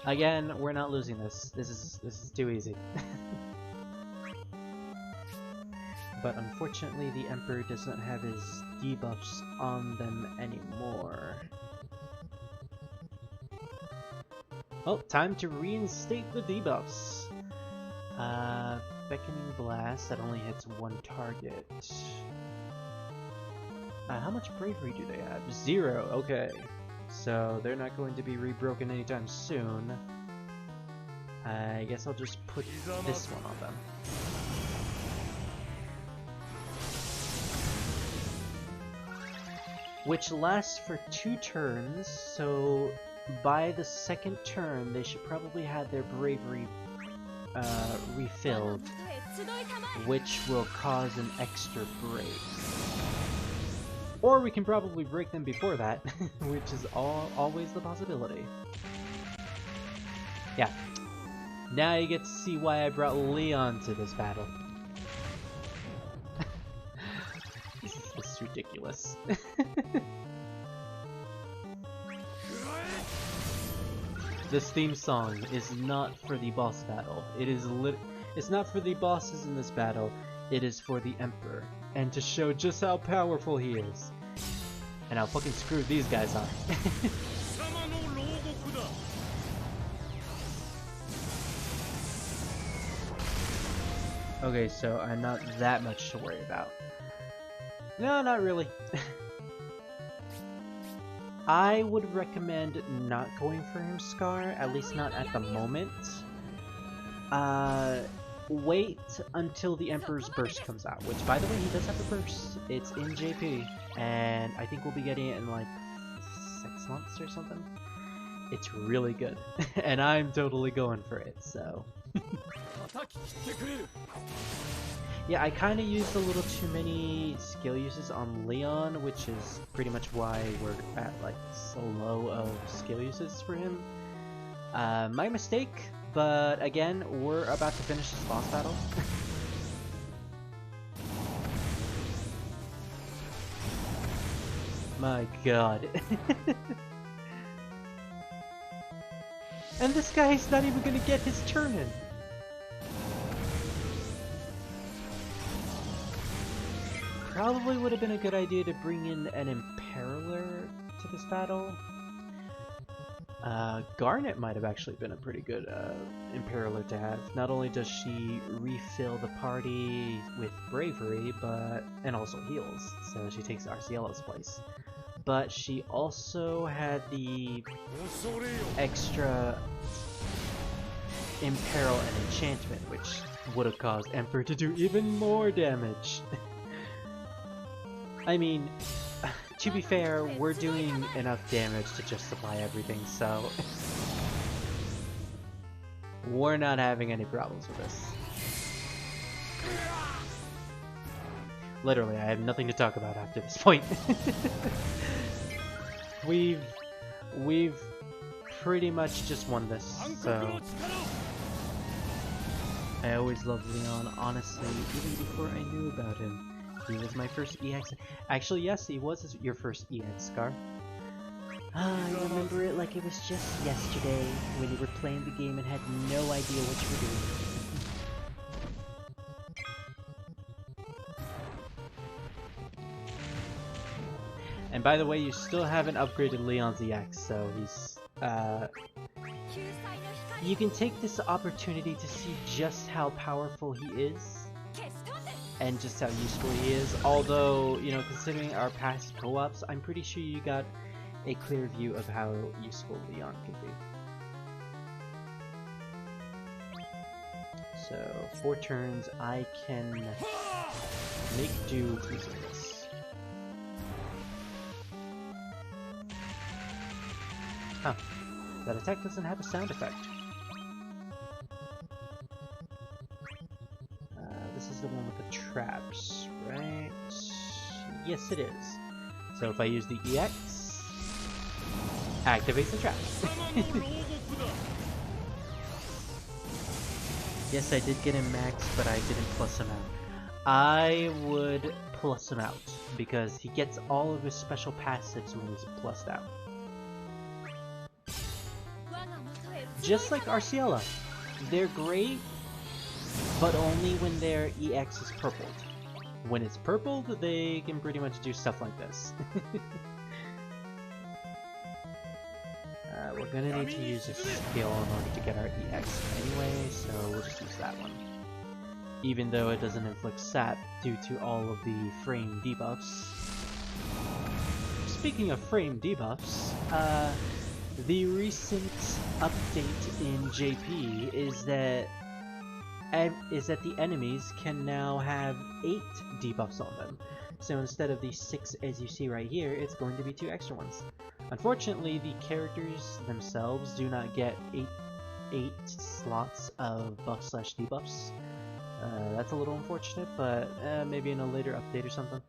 again, we're not losing this. This is too easy. But unfortunately, the Emperor does not have his debuffs on them anymore. Oh, time to reinstate the debuffs. Beckoning Blast, that only hits one target. How much bravery do they have? 0, okay. So they're not going to be rebroken anytime soon. I guess I'll just put this one on them. Which lasts for 2 turns, so by the second turn they should probably have their bravery refilled, which will cause an extra break. Or we can probably break them before that, which is always the possibility. Yeah. Now you get to see why I brought Leon to this battle. This is ridiculous. This theme song is not for the boss battle. It's not for the bosses in this battle. It is for the Emperor, and to show just how powerful he is, and how fucking screwed these guys are. Okay, so I'm not that much to worry about. No, not really. I would recommend not going for him, Scar, at least not at the moment. Wait until the Emperor's Burst comes out, which, by the way, he does have a burst. It's in JP, and I think we'll be getting it in like 6 months or something. It's really good, and I'm totally going for it, so... Yeah, I kind of used a little too many skill uses on Leon, which is pretty much why we're at like so low of skill uses for him. My mistake, but again, we're about to finish this boss battle. My god. And this guy's not even gonna get his turn in. Probably would have been a good idea to bring in an Imperialer to this battle. Garnet might have actually been a pretty good Imperialer to have. Not only does she refill the party with bravery, and also heals, so she takes Arciela's place. But she also had the extra Imperil and Enchantment, which would have caused Emperor to do even more damage. I mean, to be fair, we're doing enough damage to justify everything, so we're not having any problems with this. Literally, I have nothing to talk about after this point. We've pretty much just won this, so... I always loved Leon, honestly, even before I knew about him. He was my first EX. Actually, yes, he was your first EX, Scar. I remember it like it was just yesterday, when you were playing the game and had no idea what you were doing. And by the way, you still haven't upgraded Leon's EX, so he's you can take this opportunity to see just how powerful he is and just how useful he is. Although, you know, considering our past co-ops, I'm pretty sure you got a clear view of how useful Leon can be. So, 4 turns, I can make do using this. Huh. That attack doesn't have a sound effect. This is the one with the traps, right? Yes, it is. So if I use the EX, activates the trap. Yes, I did get him max, but I didn't plus him out. I would plus him out, because he gets all of his special passives when he's plussed out. Just like Arciela. They're great, but only when their EX is purpled. When it's purpled, they can pretty much do stuff like this. We're gonna need to use a skill in order to get our EX anyway, so we'll just use that one. Even though it doesn't inflict SAP due to all of the frame debuffs. Speaking of frame debuffs, the recent update in JP is that the enemies can now have 8 debuffs on them. So instead of the 6 as you see right here, it's going to be 2 extra ones. Unfortunately, the characters themselves do not get 8 slots of buff/debuffs. That's a little unfortunate, but maybe in a later update or something.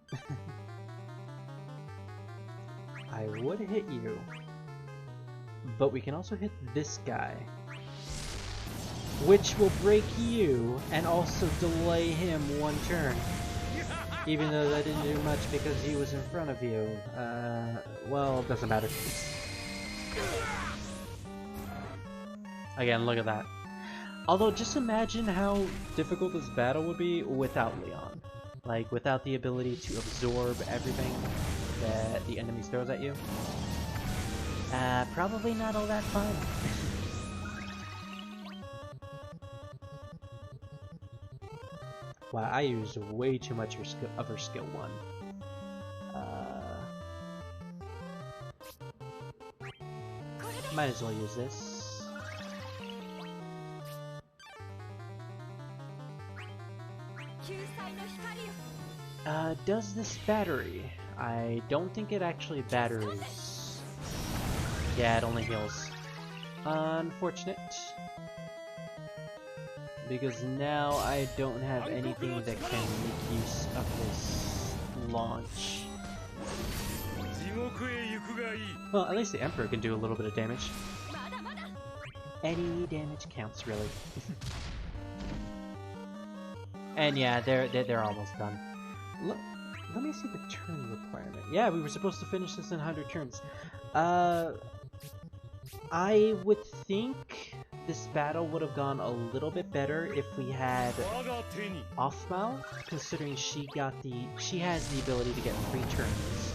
I would hit you, but we can also hit this guy, which will break you and also delay him 1 turn. Even though that didn't do much because he was in front of you. Well, it doesn't matter. Again, look at that. Although, just imagine how difficult this battle would be without Leon. Like, without the ability to absorb everything that the enemy throws at you. Probably not all that fun. Wow, I used way too much of her skill 1. Might as well use this. Does this battery? I don't think it actually batteries. Yeah, it only heals. Unfortunate. Because now I don't have anything that can make use of this launch. Well, at least the Emperor can do a little bit of damage. Any damage counts, really. And yeah, they're almost done. Let me see the turn requirement. Yeah, we were supposed to finish this in 100 turns. I would think this battle would have gone a little bit better if we had Offmal, considering she has the ability to get 3 turns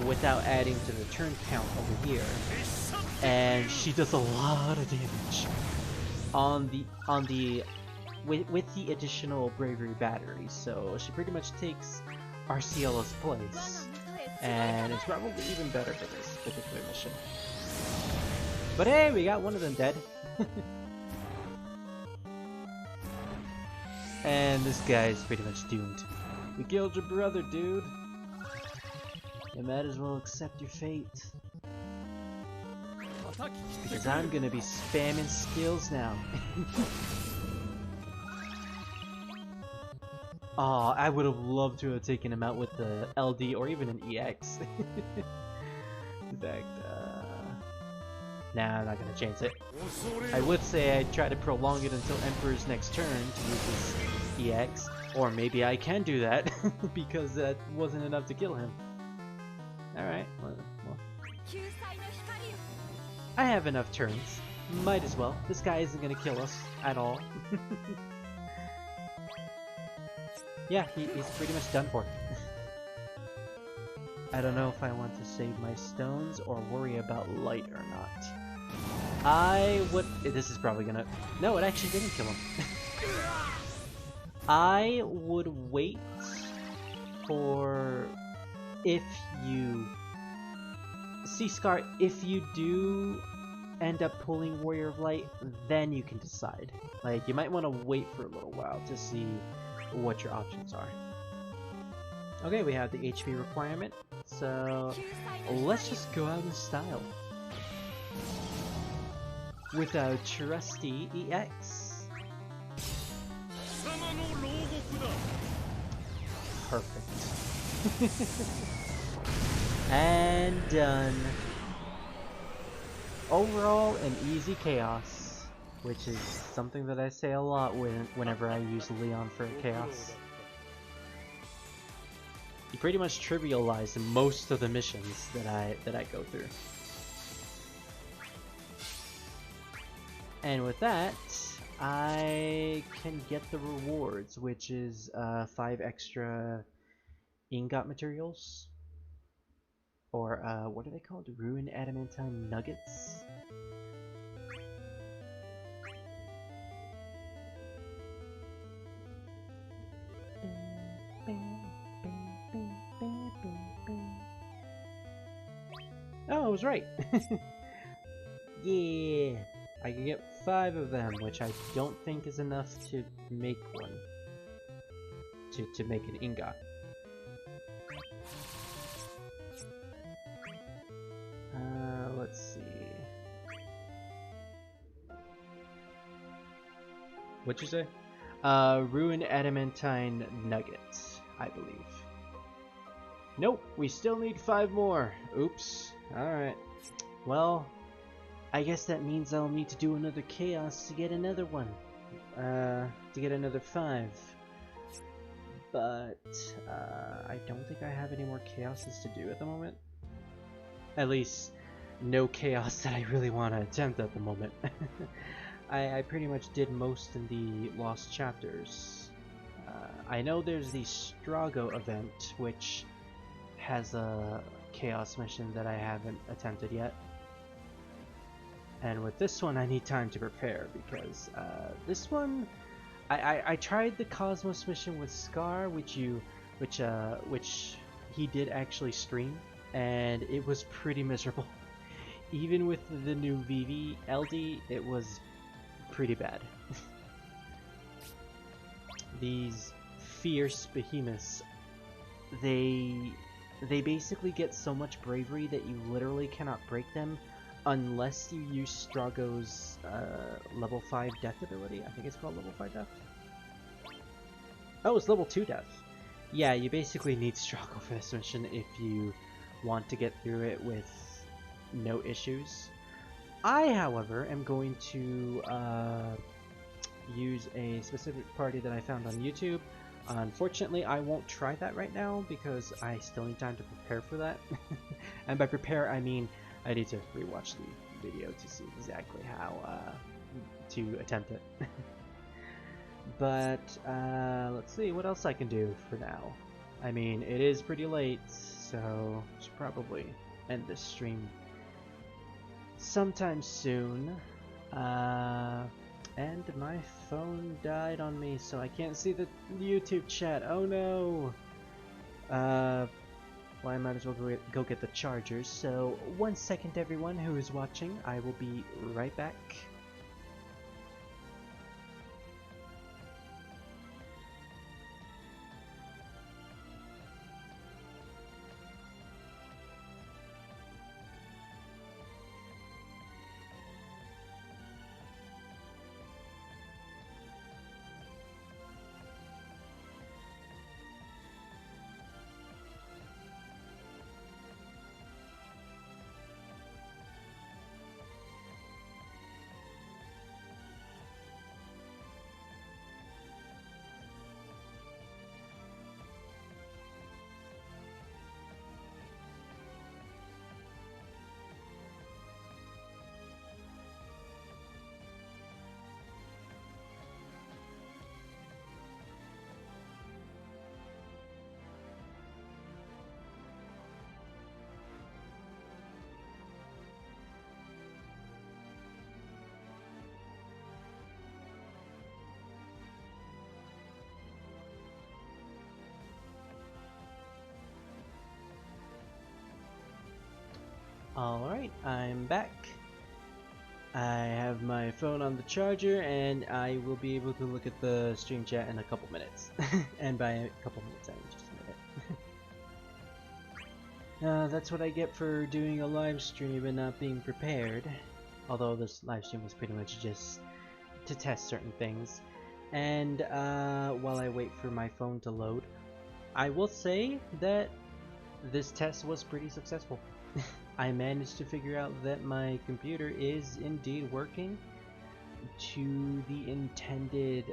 without adding to the turn count over here, and she does a lot of damage with the additional bravery battery. So she pretty much takes Arciela's place, and it's probably even better for this particular mission. But hey, we got one of them dead. And this guy is pretty much doomed. We killed your brother, dude. You might as well accept your fate. Because I'm gonna be spamming skills now. Aw, I would have loved to have taken him out with the LD or even an EX. In fact, nah, I'm not gonna chance it. I would say I'd try to prolong it until Emperor's next turn to use his EX, or maybe I can do that because that wasn't enough to kill him. Alright, well, I have enough turns. Might as well. This guy isn't gonna kill us at all. Yeah, he's pretty much done for. I don't know if I want to save my stones or worry about light or not. I would... This is probably gonna... No, it actually didn't kill him. I would wait for... If you... See, Scar, if you do end up pulling Warrior of Light, then you can decide. Like, you might want to wait for a little while to see what your options are. Okay, we have the HP requirement, so let's just go out in style. With our trusty EX. Perfect. And done. Overall, an easy chaos, which is something that I say a lot whenever I use Leon for chaos. You pretty much trivialize most of the missions that I go through. And with that, I can get the rewards, which is 5 extra ingot materials. Or, what are they called? Ruined Adamantine Nuggets? Oh, I was right! Yeah! I can get 5 of them, which I don't think is enough to make one. To make an ingot. Let's see. What'd you say? Ruined Adamantine Nuggets, I believe. Nope, we still need 5 more. Oops. Alright. Well, I guess that means I'll need to do another chaos to get another one. To get another 5. But, I don't think I have any more chaoses to do at the moment. At least, no chaos that I really want to attempt at the moment. I pretty much did most in the Lost Chapters. I know there's the Strago event, which has a chaos mission that I haven't attempted yet. And with this one, I need time to prepare, because this one, I tried the Cosmos mission with Scar, which he did actually stream, and it was pretty miserable. Even with the new VV LD, it was pretty bad. These fierce behemoths, they basically get so much bravery that you literally cannot break them unless you use Strago's level 5 death ability. I think it's called level 5 death. Oh, it's level 2 death. Yeah, you basically need Strago for this mission if you want to get through it with no issues. I, however, am going to use a specific party that I found on YouTube. Unfortunately, I won't try that right now because I still need time to prepare for that. And by prepare, I mean I need to rewatch the video to see exactly how to attempt it. But let's see what else I can do for now. I mean, it is pretty late, so I should probably end this stream sometime soon. And my phone died on me, so I can't see the YouTube chat. Oh no! Well, I might as well go get the chargers. So, 1 second, everyone who is watching. I will be right back. Alright, I'm back. I have my phone on the charger and I will be able to look at the stream chat in a couple minutes. And by a couple minutes, I mean just a minute. That's what I get for doing a live stream and not being prepared. Although this live stream was pretty much just to test certain things. And while I wait for my phone to load, I will say that this test was pretty successful. I managed to figure out that my computer is indeed working to the intended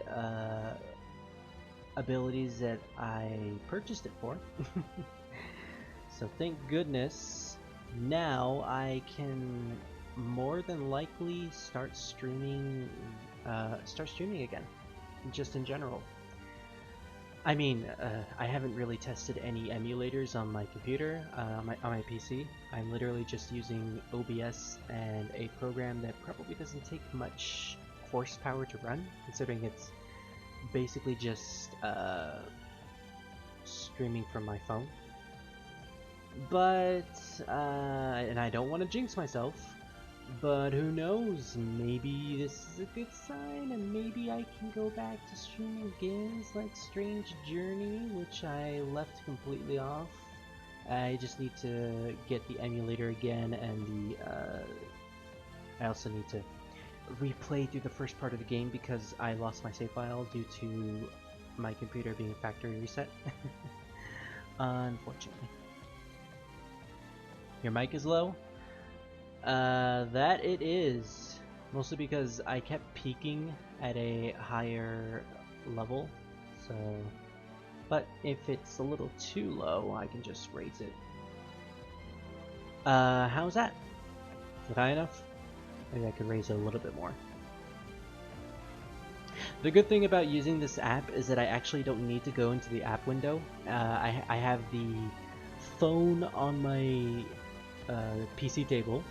abilities that I purchased it for. So thank goodness now I can more than likely start streaming again, just in general. I mean, I haven't really tested any emulators on my computer, on my PC. I'm literally just using OBS and a program that probably doesn't take much horsepower to run, considering it's basically just streaming from my phone. But, and I don't want to jinx myself, but who knows, maybe this is a good sign and maybe I can go back to streaming games like Strange Journey, which I left completely off. I just need to get the emulator again, and I also need to replay through the first part of the game because I lost my save file due to my computer being factory reset. Unfortunately. Your mic is low? That it is. Mostly because I kept peaking at a higher level, so... But if it's a little too low, I can just raise it. How's that? Is it high enough? Maybe I could raise it a little bit more. The good thing about using this app is that I actually don't need to go into the app window. I have the phone on my PC table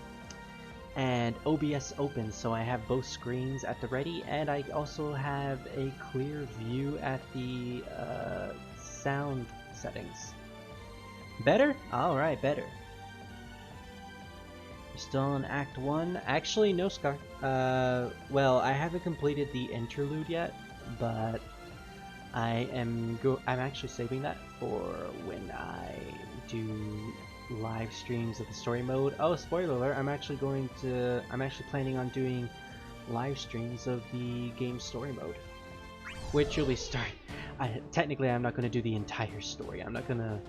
and OBS open, so I have both screens at the ready, and I also have a clear view at the sound settings. Better? Alright, better. You're still in Act 1? Actually, no, Scar. Well, I haven't completed the interlude yet, but I'm actually saving that for when I do live streams of the story mode. Oh, spoiler alert, I'm actually planning on doing live streams of the game's story mode, which will be technically I'm not going to do the entire story. I'm not going to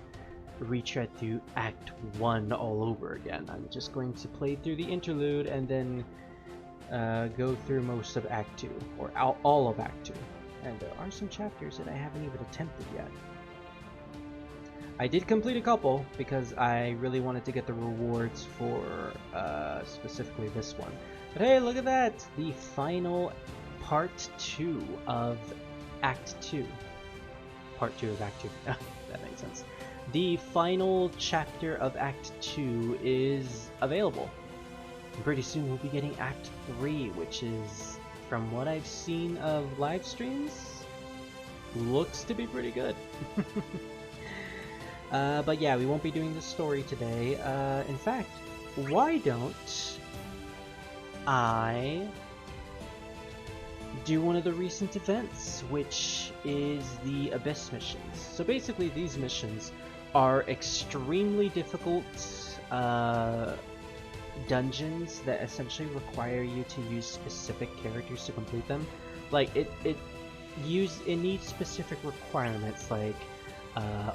retread through Act 1 all over again. I'm just going to play through the interlude and then go through most of Act 2, or all of Act 2. And there are some chapters that I haven't even attempted yet. I did complete a couple because I really wanted to get the rewards for specifically this one. But hey, look at that! The final part 2 of Act 2. Part 2 of Act 2. That makes sense. The final chapter of Act 2 is available. And pretty soon we'll be getting Act 3, which is, from what I've seen of live streams, looks to be pretty good. But yeah, we won't be doing the story today. In fact, why don't I do one of the recent events, which is the Abyss missions. So basically these missions are extremely difficult dungeons that essentially require you to use specific characters to complete them. Like, it needs specific requirements, like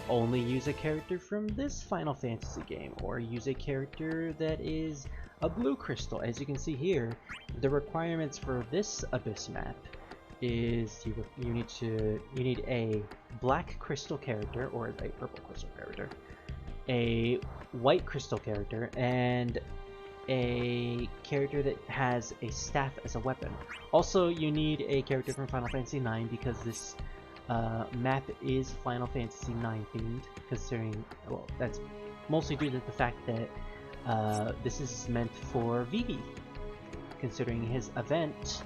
only use a character from this Final Fantasy game, or use a character that is a blue crystal. As you can see here, the requirements for this Abyss map is you need a black crystal character, or a purple crystal character, a white crystal character, and a character that has a staff as a weapon. Also, you need a character from Final Fantasy IX because this map is Final Fantasy IX themed, considering, well, that's mostly due to the fact that this is meant for Vivi, considering his event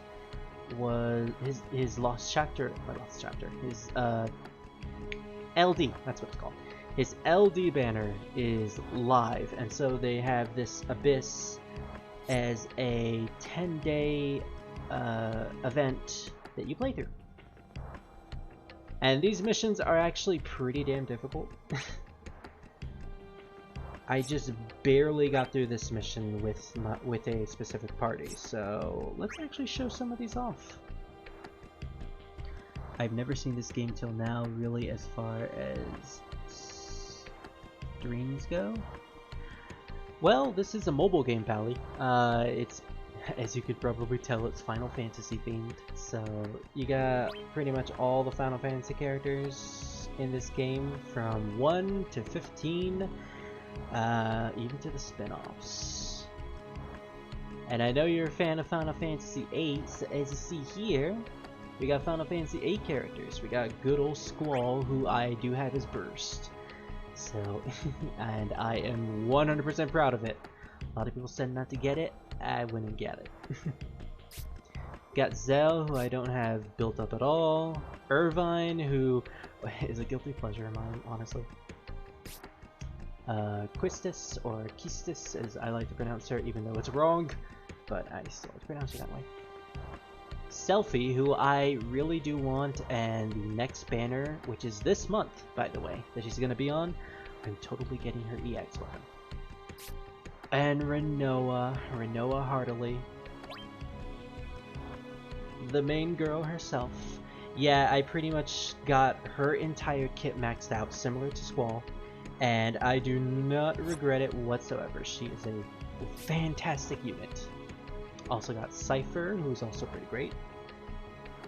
was his lost chapter, his LD, that's what it's called. His LD banner is live, and so they have this Abyss as a 10-day event that you play through. And these missions are actually pretty damn difficult. I just barely got through this mission with a specific party, so let's actually show some of these off. I've never seen this game till now, really, as far as streams go. Well, this is a mobile game, Pally. It's, as you could probably tell, it's Final Fantasy themed. So you got pretty much all the Final Fantasy characters in this game, from 1 to 15, even to the spin-offs. And I know you're a fan of Final Fantasy VIII, so as you see here, we got Final Fantasy VIII characters. We got good old Squall, who I do have as Burst. So, and I am 100% proud of it. A lot of people said not to get it. I went and get it. Got Zell, who I don't have built up at all. Irvine, who is a guilty pleasure of mine, honestly. Quistis, or Kistis, as I like to pronounce her, even though it's wrong. But I still like to pronounce her that way. Selfie, who I really do want, and the next banner, which is this month, by the way, that she's going to be on, I'm totally getting her EX weapon. And Renoa Heartily, the main girl herself. Yeah, I pretty much got her entire kit maxed out, similar to Squall, and I do not regret it whatsoever. She is a fantastic unit. Also got Cypher, who's also pretty great.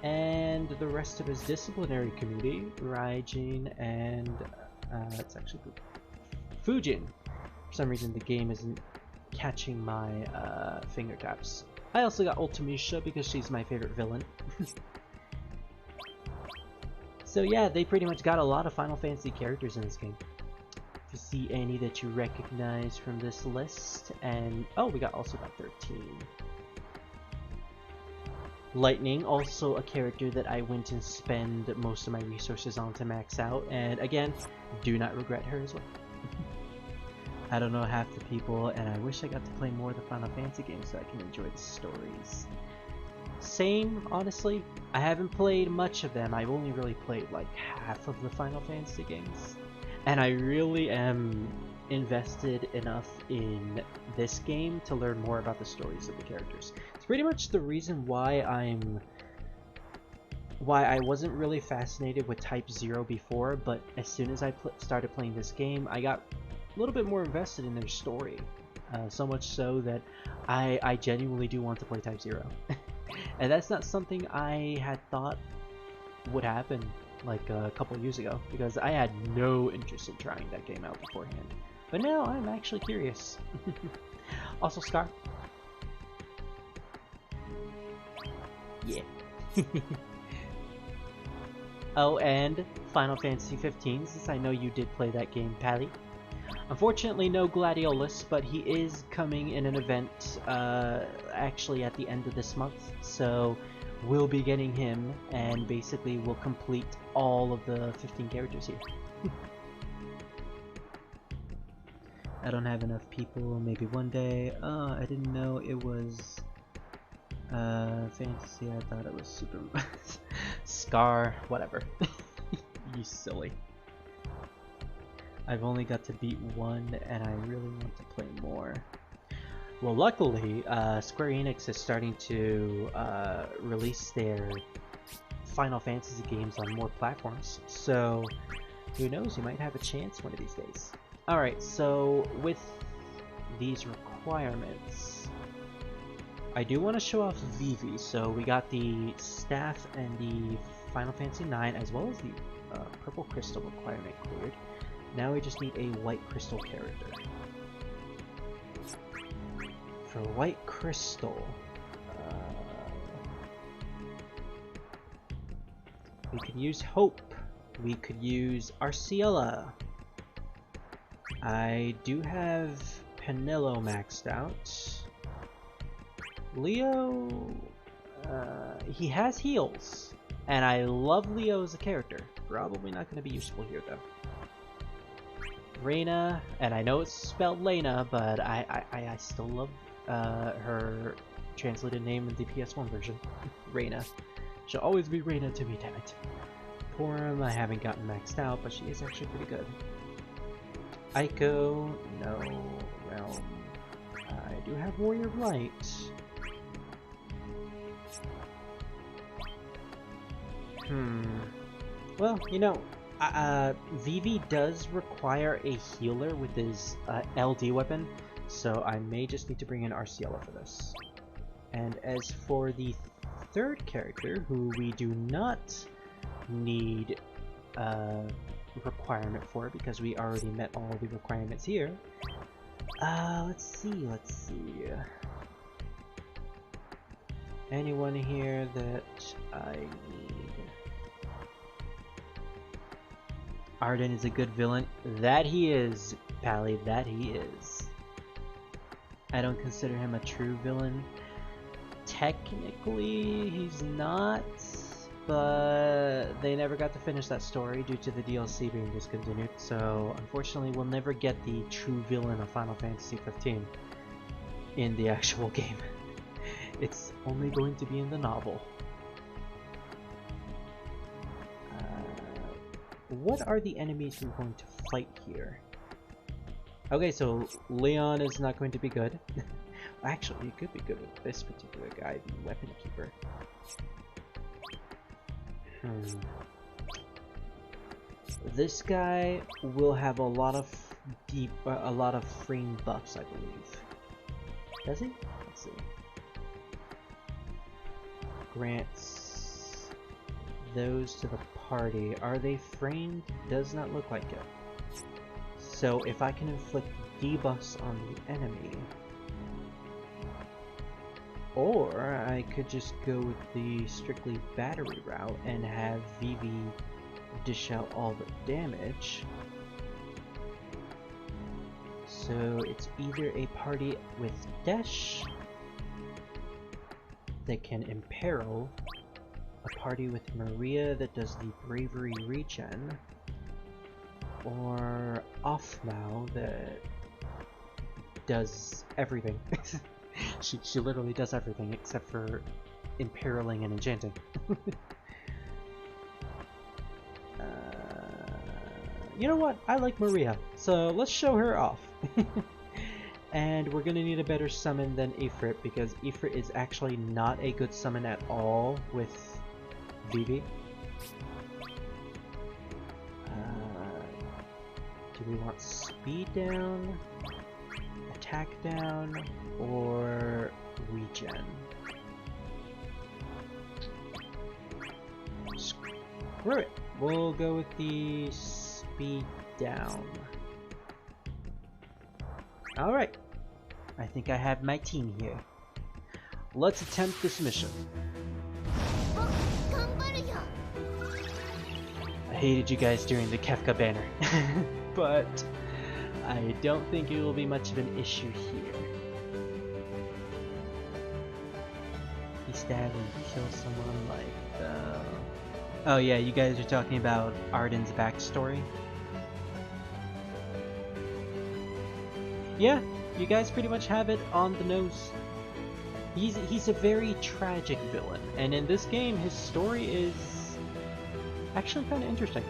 And the rest of his disciplinary community, Raijin and it's actually Fujin. For some reason the game isn't catching my finger taps. I also got Ultimisha because she's my favorite villain. So yeah, they pretty much got a lot of Final Fantasy characters in this game. If you see any that you recognize from this list, and oh, we also got 13. Lightning, also a character that I went and spend most of my resources on to max out, and again, do not regret her as well. I don't know half the people, and I wish I got to play more of the Final Fantasy games so I can enjoy the stories. Same, honestly. I haven't played much of them. I've only really played like half of the Final Fantasy games, and I really am invested enough in this game to learn more about the stories of the characters. It's pretty much the reason why I wasn't really fascinated with Type 0 before, but as soon as I started playing this game, I got a little bit more invested in their story. So much so that I genuinely do want to play Type 0. And that's not something I had thought would happen like a couple years ago, because I had no interest in trying that game out beforehand. But now I'm actually curious. Also Scar. Yeah. Oh, and Final Fantasy 15, since I know you did play that game, Pally. Unfortunately, no Gladiolus, but he is coming in an event actually at the end of this month, so we'll be getting him, and basically we'll complete all of the 15 characters here. I don't have enough people, maybe one day. Oh, I didn't know it was fantasy, I thought it was super Scar, whatever. You silly. I've only got to beat one, and I really want to play more. Well, luckily, Square Enix is starting to release their Final Fantasy games on more platforms, so who knows, you might have a chance one of these days. Alright, so with these requirements, I do want to show off Vivi. So we got the staff and the Final Fantasy IX, as well as the purple crystal requirement cleared. Now we just need a white crystal character. For white crystal, we could use Hope. We could use Arciela. I do have Penillo maxed out. Leo, he has heals, and I love Leo as a character. Probably not going to be useful here though. Reina, and I know it's spelled Lena, but I still love her translated name in the PS1 version. Reina. She'll always be Reina to me, damn it. Porum, I haven't gotten maxed out, but she is actually pretty good. Aiko, no. Realm. I do have Warrior of Light. Well, you know, Vivi does require a healer with his LD weapon, so I may just need to bring in Arciela for this. And as for the third character, who we do not need requirement for because we already met all the requirements here. Let's see. Anyone here that I need? Arden is a good villain. That he is, Pally, that he is. I don't consider him a true villain. Technically, he's not, but they never got to finish that story due to the DLC being discontinued, so unfortunately we'll never get the true villain of Final Fantasy 15 in the actual game. It's only going to be in the novel. What are the enemies we're going to fight here? Okay, so Leon is not going to be good. Actually, it could be good with this particular guy, the Weapon Keeper. This guy will have a lot of frame buffs, I believe. Does he? Let's see. Grants those to the party. Are they framed? Does not look like it. So if I can inflict debuffs on the enemy, or I could just go with the strictly battery route and have Vivi dish out all the damage. So it's either a party with Desh that can imperil, a party with Maria that does the bravery regen, or Offmao that does everything. She literally does everything except for imperiling and enchanting. You know what? I like Maria, so let's show her off. And we're gonna need a better summon than Ifrit, because Ifrit is actually not a good summon at all with Vivi. Do we want speed down, attack down, or regen? Screw it! We'll go with the speed down. Alright, I think I have my team here. Let's attempt this mission. I hated you guys during the Kefka banner, but I don't think it will be much of an issue here. He stab and kill someone like the... Oh yeah, you guys are talking about Arden's backstory? Yeah, you guys pretty much have it on the nose. He's a very tragic villain, and in this game his story is actually kind of interesting.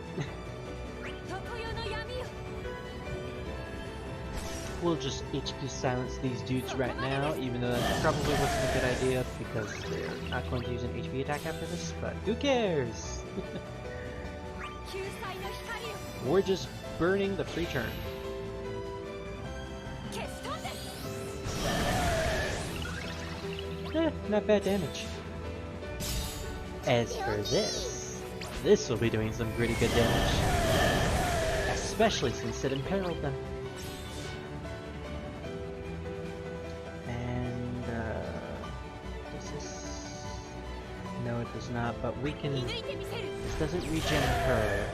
We'll just HP silence these dudes right now, even though that probably wasn't a good idea because they're not going to use an HP attack after this, but who cares? We're just burning the free turn. Not bad damage. As for this will be doing some pretty good damage. Especially since it imperiled them. And, does this... No, it does not, but we can... This doesn't regen her.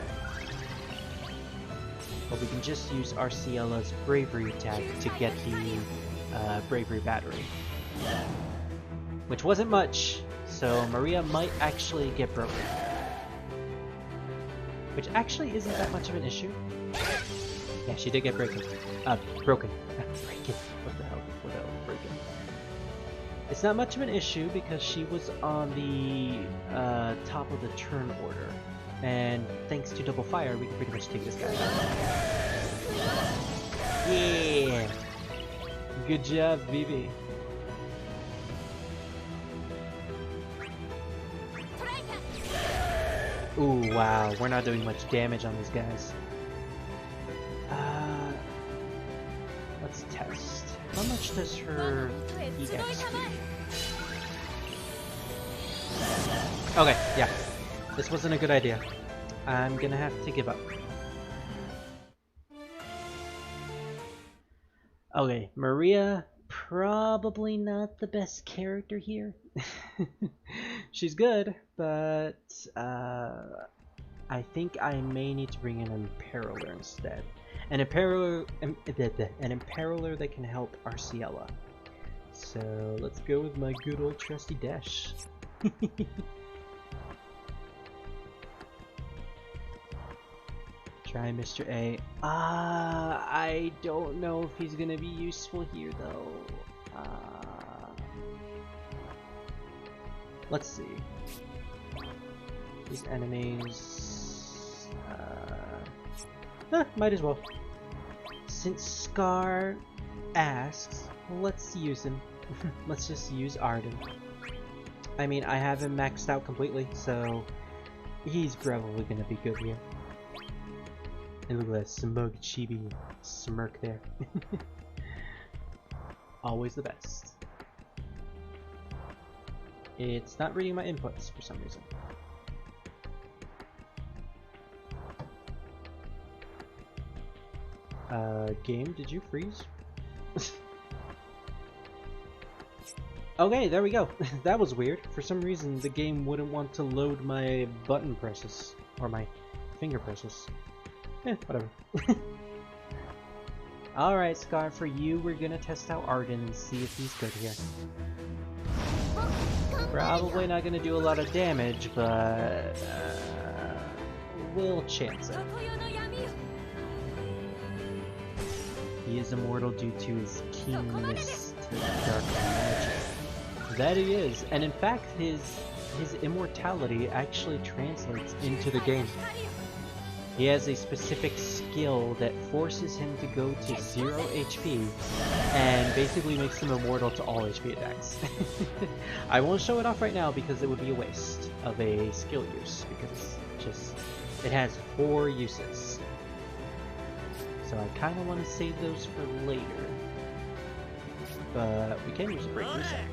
But we can just use Arciela's bravery attack to get the bravery battery. Which wasn't much, so Maria might actually get broken. Which actually isn't that much of an issue. Yeah, she did get broken. Broken. Breaking. What the hell? What the hell? Breaking. It's not much of an issue because she was on the top of the turn order. And thanks to double fire, we can pretty much take this guy out. Yeah! Good job, Vivi. Ooh, wow. We're not doing much damage on these guys. Let's test. How much does her EX do? Okay, yeah. This wasn't a good idea. I'm gonna have to give up. Okay, Maria, probably not the best character here. She's good, but I think I may need to bring in an Imperaler instead. An Imperaler that can help Arciella. So let's go with my good old trusty Dash. Try Mr. A. I don't know if he's gonna be useful here though. Let's see. These enemies. Might as well. Since Scar asks, let's use him. Let's just use Arden. I mean, I have him maxed out completely, so he's probably gonna be good here. And look at that smug chibi smirk there. Always the best. It's not reading my inputs for some reason. Game, did you freeze? Okay, there we go. That was weird. For some reason, the game wouldn't want to load my button presses. Or my finger presses. Whatever. Alright, Scar, for you, we're gonna test out Arden and see if he's good here. Probably not gonna do a lot of damage, but we'll chance it. He is immortal due to his keenness to dark magic. That he is, and in fact, his immortality actually translates into the game. He has a specific skill that forces him to go to 0 HP and basically makes him immortal to all HP attacks. I won't show it off right now because it would be a waste of a skill use because it has 4 uses. So I kind of want to save those for later. But we can use a break reset.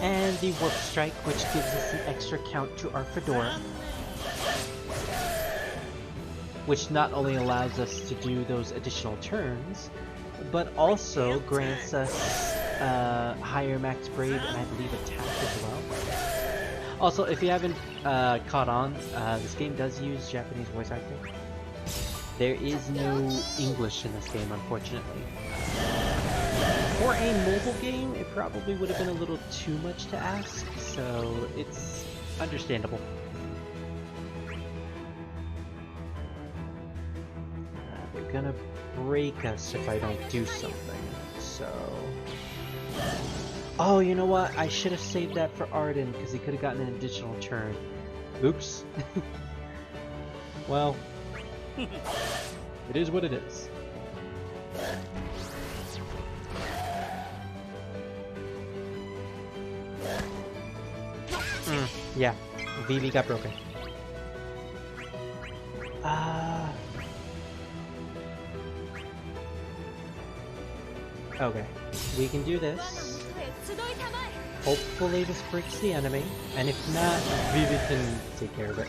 And the Warp Strike, which gives us an extra count to our Fedora. Which not only allows us to do those additional turns, but also grants us higher max Brave and I believe attack as well. Also, if you haven't caught on, this game does use Japanese voice acting. There is no English in this game, unfortunately. For a mobile game, it probably would have been a little too much to ask, so it's understandable. They're gonna break us if I don't do something, so... Oh, you know what? I should have saved that for Arden, because he could have gotten an additional turn. Oops. Well, it is what it is. Yeah, Vivi got broken. Okay, we can do this. Hopefully this breaks the enemy, and if not, Vivi can take care of it.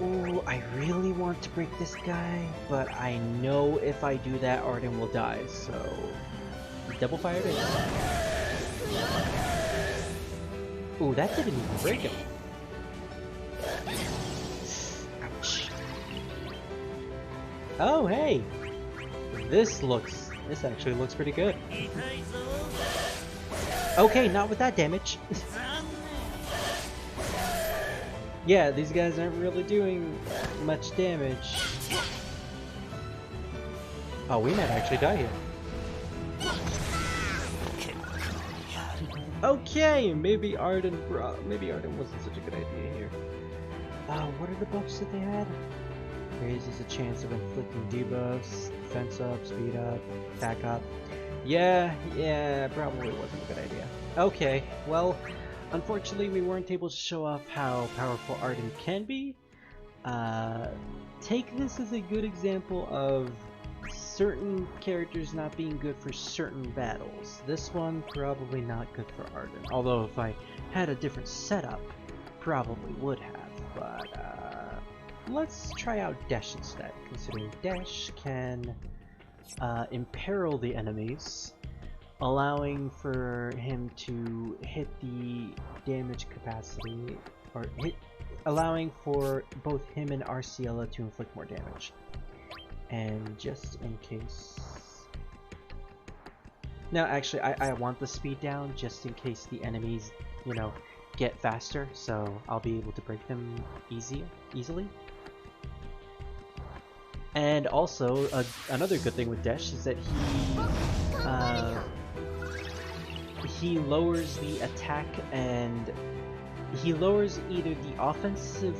Ooh, I really want to break this guy, but I know if I do that, Arden will die, so... Double fire it is. Ooh, that didn't even break him. Ouch. Oh, hey! This actually looks pretty good. Okay, not with that damage. Yeah, these guys aren't really doing much damage. Oh, we might actually die here. Okay, maybe Arden wasn't such a good idea here. What are the buffs that they had? Raises a chance of inflicting debuffs, defense up, speed up, attack up. Yeah, probably wasn't a good idea. Okay, well, unfortunately we weren't able to show off how powerful Arden can be. Take this as a good example of certain characters not being good for certain battles. This one probably not good for Arden, although if I had a different setup, probably would have. But let's try out Desh instead, considering Desh can imperil the enemies, allowing for him to hit the damage capacity, or allowing for both him and Arciela to inflict more damage. And just in case... No, actually, I want the speed down just in case the enemies, you know, get faster, so I'll be able to break them easily. And also, another good thing with Desh is that he lowers the attack, and he lowers either the offensive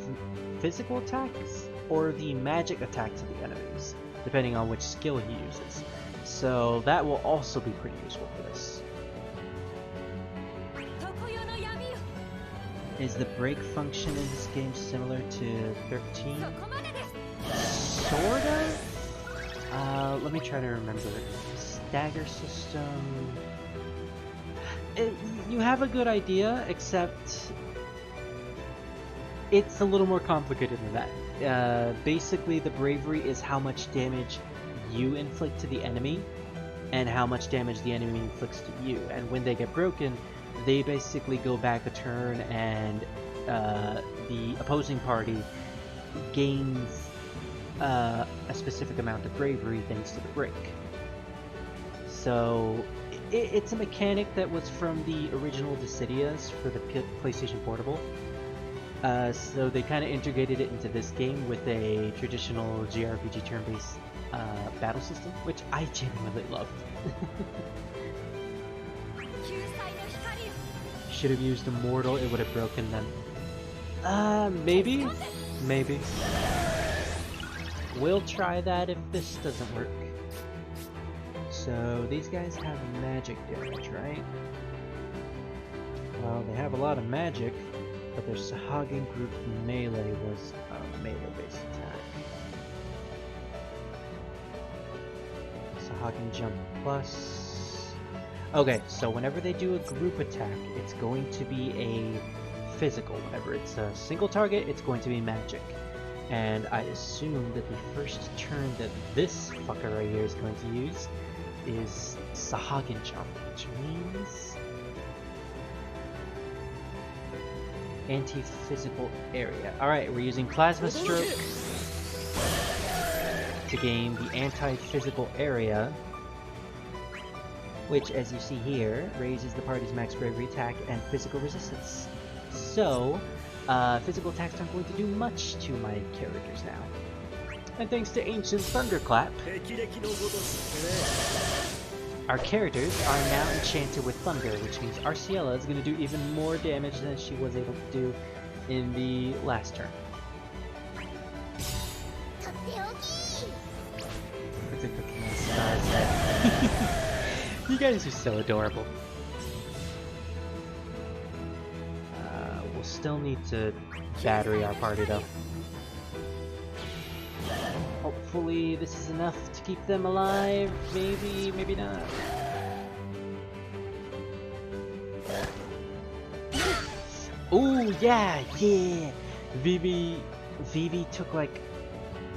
physical attacks or the magic attacks of the enemies, depending on which skill he uses. So that will also be pretty useful for this. Is the break function in this game similar to 13? Sort of? Let me try to remember. Stagger system... you have a good idea, except it's a little more complicated than that. Basically, the bravery is how much damage you inflict to the enemy, and how much damage the enemy inflicts to you. And when they get broken, they basically go back a turn, and the opposing party gains a specific amount of bravery thanks to the break. So it's a mechanic that was from the original Dissidias for the PlayStation Portable. So they kind of integrated it into this game with a traditional JRPG turn-based battle system, which I genuinely loved. Should have used Immortal, it would have broken them. Maybe? Maybe. We'll try that if this doesn't work. So these guys have magic damage, right? Well, they have a lot of magic, but their Sahagin group melee was a melee-based attack. Sahagin jump plus... Okay, so whenever they do a group attack, it's going to be a physical. Whenever it's a single target, it's going to be magic. And I assume that the first turn that this fucker right here is going to use is Sahagin jump, which means anti-physical area. Alright, we're using Plasma Stroke to gain the anti-physical area, which, as you see here, raises the party's max bravery attack and physical resistance. So, physical attacks aren't going to do much to my characters now. And thanks to Ancient Thunderclap, our characters are now enchanted with Thunder, which means Arciela is going to do even more damage than she was able to do in the last turn. You guys are so adorable. We'll still need to battery our party though. Hopefully this is enough to keep them alive. Maybe, maybe not. Ooh, yeah! Vivi took like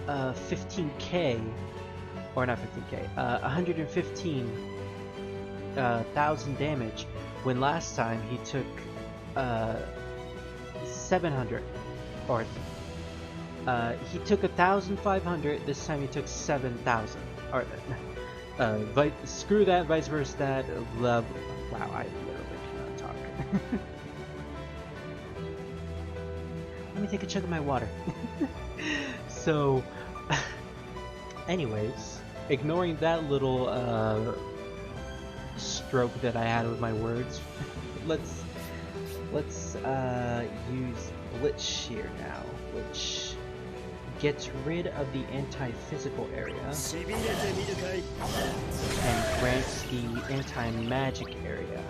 15k, or not 15k, 115,000 damage, when last time he took 700, or he took 1,500. This time he took 7,000. Or screw that, vice versa. That love. Wow, I literally Let me take a chug of my water. So, anyways, ignoring that little stroke that I had with my words, let's use Blitz Shear now, which gets rid of the anti-physical area and grants the anti-magic area.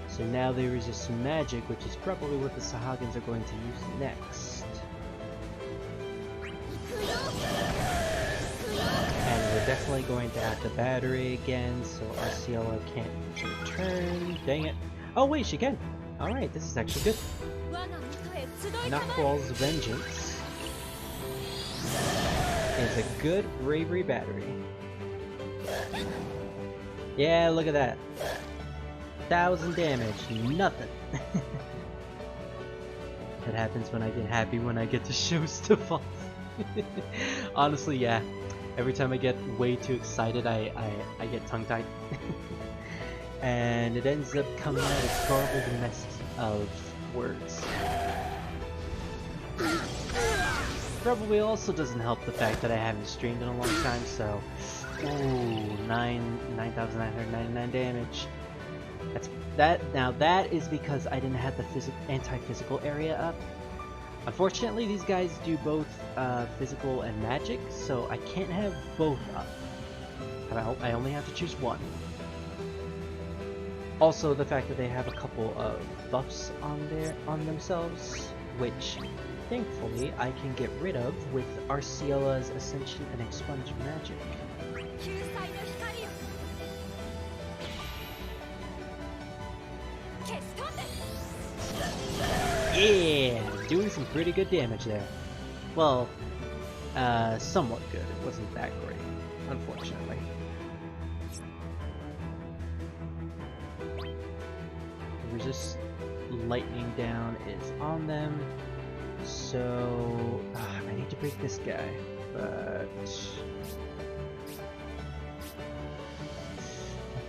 So now they resist magic, which is probably what the Sahagins are going to use next. And we're definitely going to have the battery again, so Arciela can't use her turn. Dang it. Oh wait, she can! Alright, this is actually good. Knockwall's Vengeance is a good bravery battery. Yeah, look at that. 1,000 damage, nothing. That happens when I get happy when I get to show stuff off. Honestly, yeah. Every time I get way too excited, I get tongue-tied. And it ends up coming out a garbled mess of words. Probably also doesn't help the fact that I haven't streamed in a long time, so... Ooh, 9,999 damage. Now that is because I didn't have the anti-physical area up. Unfortunately, these guys do both physical and magic, so I can't have both up. I only have to choose one. Also, the fact that they have a couple of buffs on themselves, which thankfully I can get rid of with Arciela's Ascension and Expunge Magic. Yeah! Doing some pretty good damage there. Well, somewhat good. It wasn't that great, unfortunately. Resist lightning down is on them, so I need to break this guy, but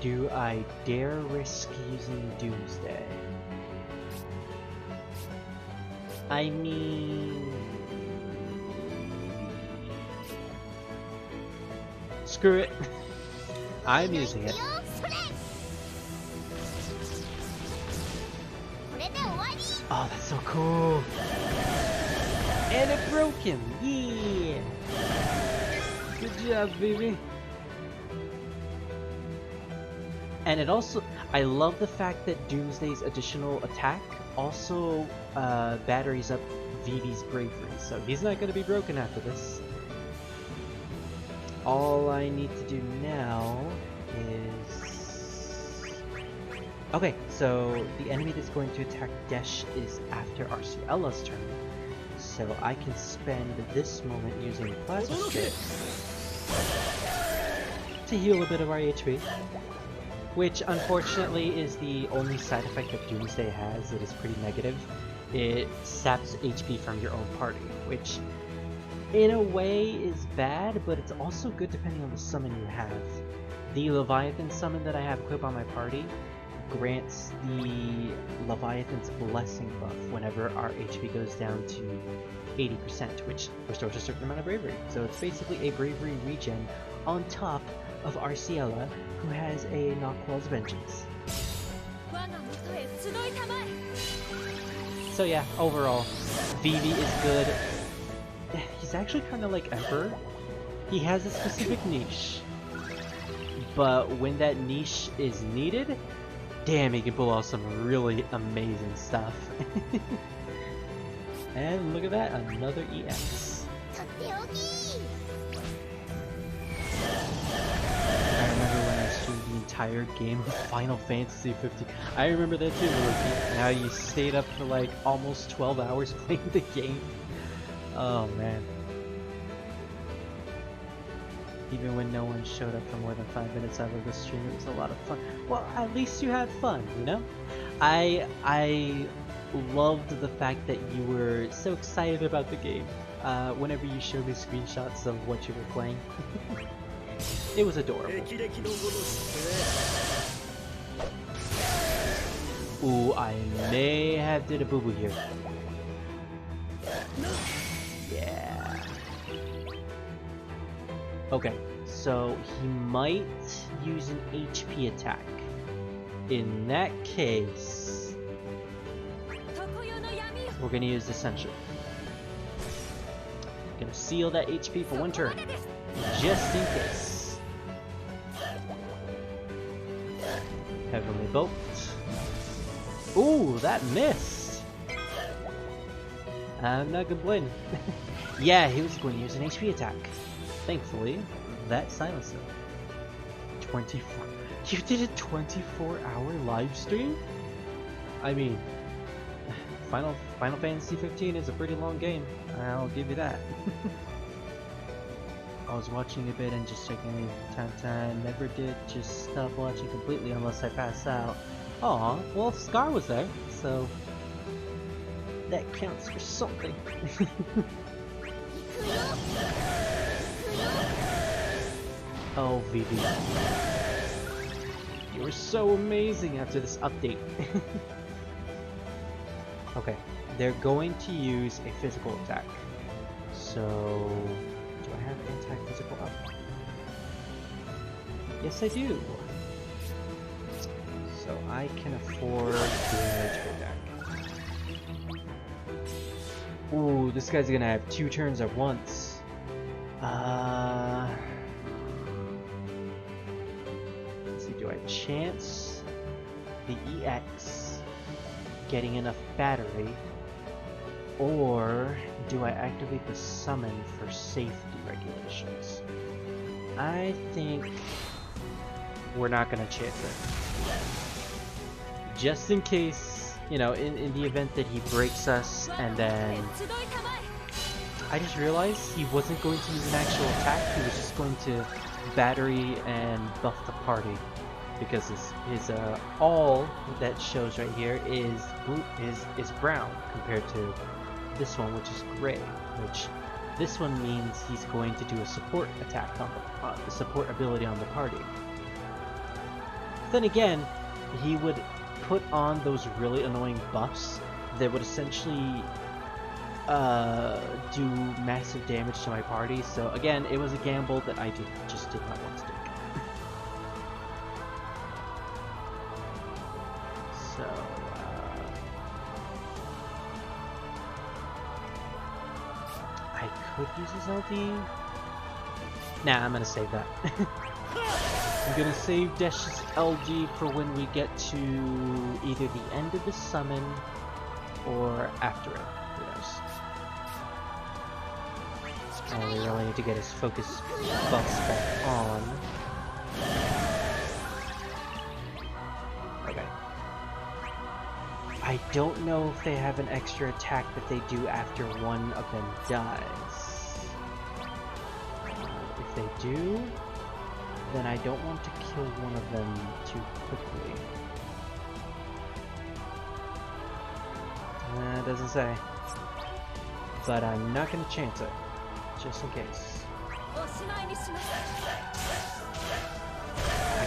do I dare risk using Doomsday? I mean, screw it. I'm using it. Oh, that's so cool! And it broke him! Yeah! Good job, baby! And it also... I love the fact that Doomsday's additional attack also batteries up Vivi's bravery, so he's not going to be broken after this. All I need to do now is... Okay, so the enemy that's going to attack Desh is after Arciela's turn, so I can spend this moment using Plasma Spit to heal a bit of our HP, which unfortunately is the only side effect that Doomsday has. It is pretty negative. It saps HP from your own party, which in a way is bad, but it's also good depending on the summon you have. The Leviathan summon that I have equipped on my party grants the Leviathan's Blessing buff whenever our HP goes down to 80%, which restores a certain amount of bravery. So it's basically a bravery regen on top of Arciela, who has a Knockwall's Vengeance. So yeah, overall, Vivi is good. He's actually kind of like Emperor. He has a specific niche, but when that niche is needed, damn, he can pull off some really amazing stuff. And look at that, another EX. I remember when I streamed the entire game of Final Fantasy 15. I remember that too, Rookie. Now you stayed up for like almost 12 hours playing the game. Oh man. Even when no one showed up for more than 5 minutes out of the stream, it was a lot of fun. Well, at least you had fun, you know? I loved the fact that you were so excited about the game whenever you showed me screenshots of what you were playing. It was adorable. Ooh, I may have did a boo-boo here. Yeah. Okay, so he might use an HP attack. In that case, we're gonna use the Sentry. Gonna seal that HP for one turn, just in case. Heavenly Bolt. Ooh, that missed! I'm not complaining. Yeah, he was going to use an HP attack. Thankfully, that silenced him. 24. You did a 24-hour live stream? I mean, Final Fantasy 15 is a pretty long game. I'll give you that. I was watching a bit and just checking time. Never did just stop watching completely unless I pass out. Aw, well Scar was there, so that counts for something. Oh, Vivi. You were so amazing after this update. Okay, they're going to use a physical attack. So, do I have anti-physical up? Yes, I do. So I can afford doing a attack. Ooh, this guy's gonna have 2 turns at once. Let's see, do I chance the EX getting enough battery, or do I activate the summon for safety regulations? I think we're not gonna chance it. Just in case, you know, in the event that he breaks us, and then I just realized he wasn't going to use an actual attack, he was just going to battery and buff the party, because his all that shows right here is brown compared to this one, which is gray, which this one means he's going to do a support attack on the support ability on the party. Then again, he would put on those really annoying buffs that would essentially do massive damage to my party. So again, it was a gamble that I just did not want to take. So I could use his LD. Nah, I'm gonna save that. I'm gonna save Dash's LG for when we get to either the end of the summon or after it. Who knows? And we really need to get his focus buffs back on. Okay. I don't know if they have an extra attack that they do after one of them dies. If they do, then I don't want to kill one of them too quickly. Doesn't say. But I'm not gonna chance it, just in case. I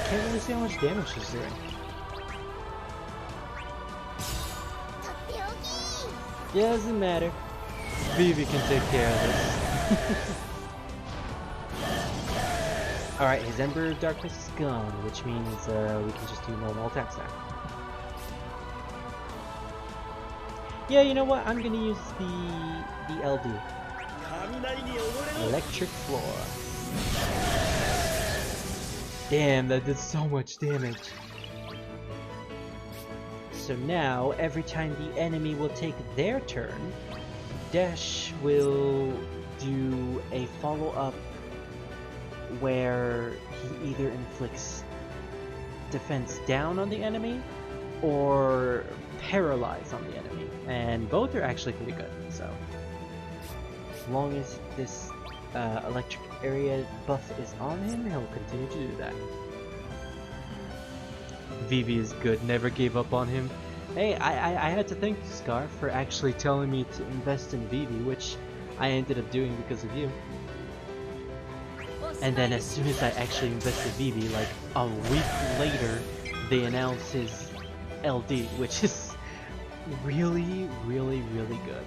can't really see how much damage she's doing. Doesn't matter. Vivi can take care of this. Alright, his Ember of Darkness is gone, which means we can just do normal attacks now. Yeah, you know what? I'm gonna use the LD. Electric Floor. Damn, that did so much damage. So now, every time the enemy will take their turn, Dash will do a follow-up where he either inflicts defense down on the enemy or paralyze on the enemy, and both are actually pretty good. So as long as this electric area buff is on him, he'll continue to do that. Vivi is good, never gave up on him. Hey, I had to thank Scar for actually telling me to invest in Vivi, which I ended up doing because of you. And then as soon as I actually invested Vivi, like a week later, they announced his LD, which is really, really, really good.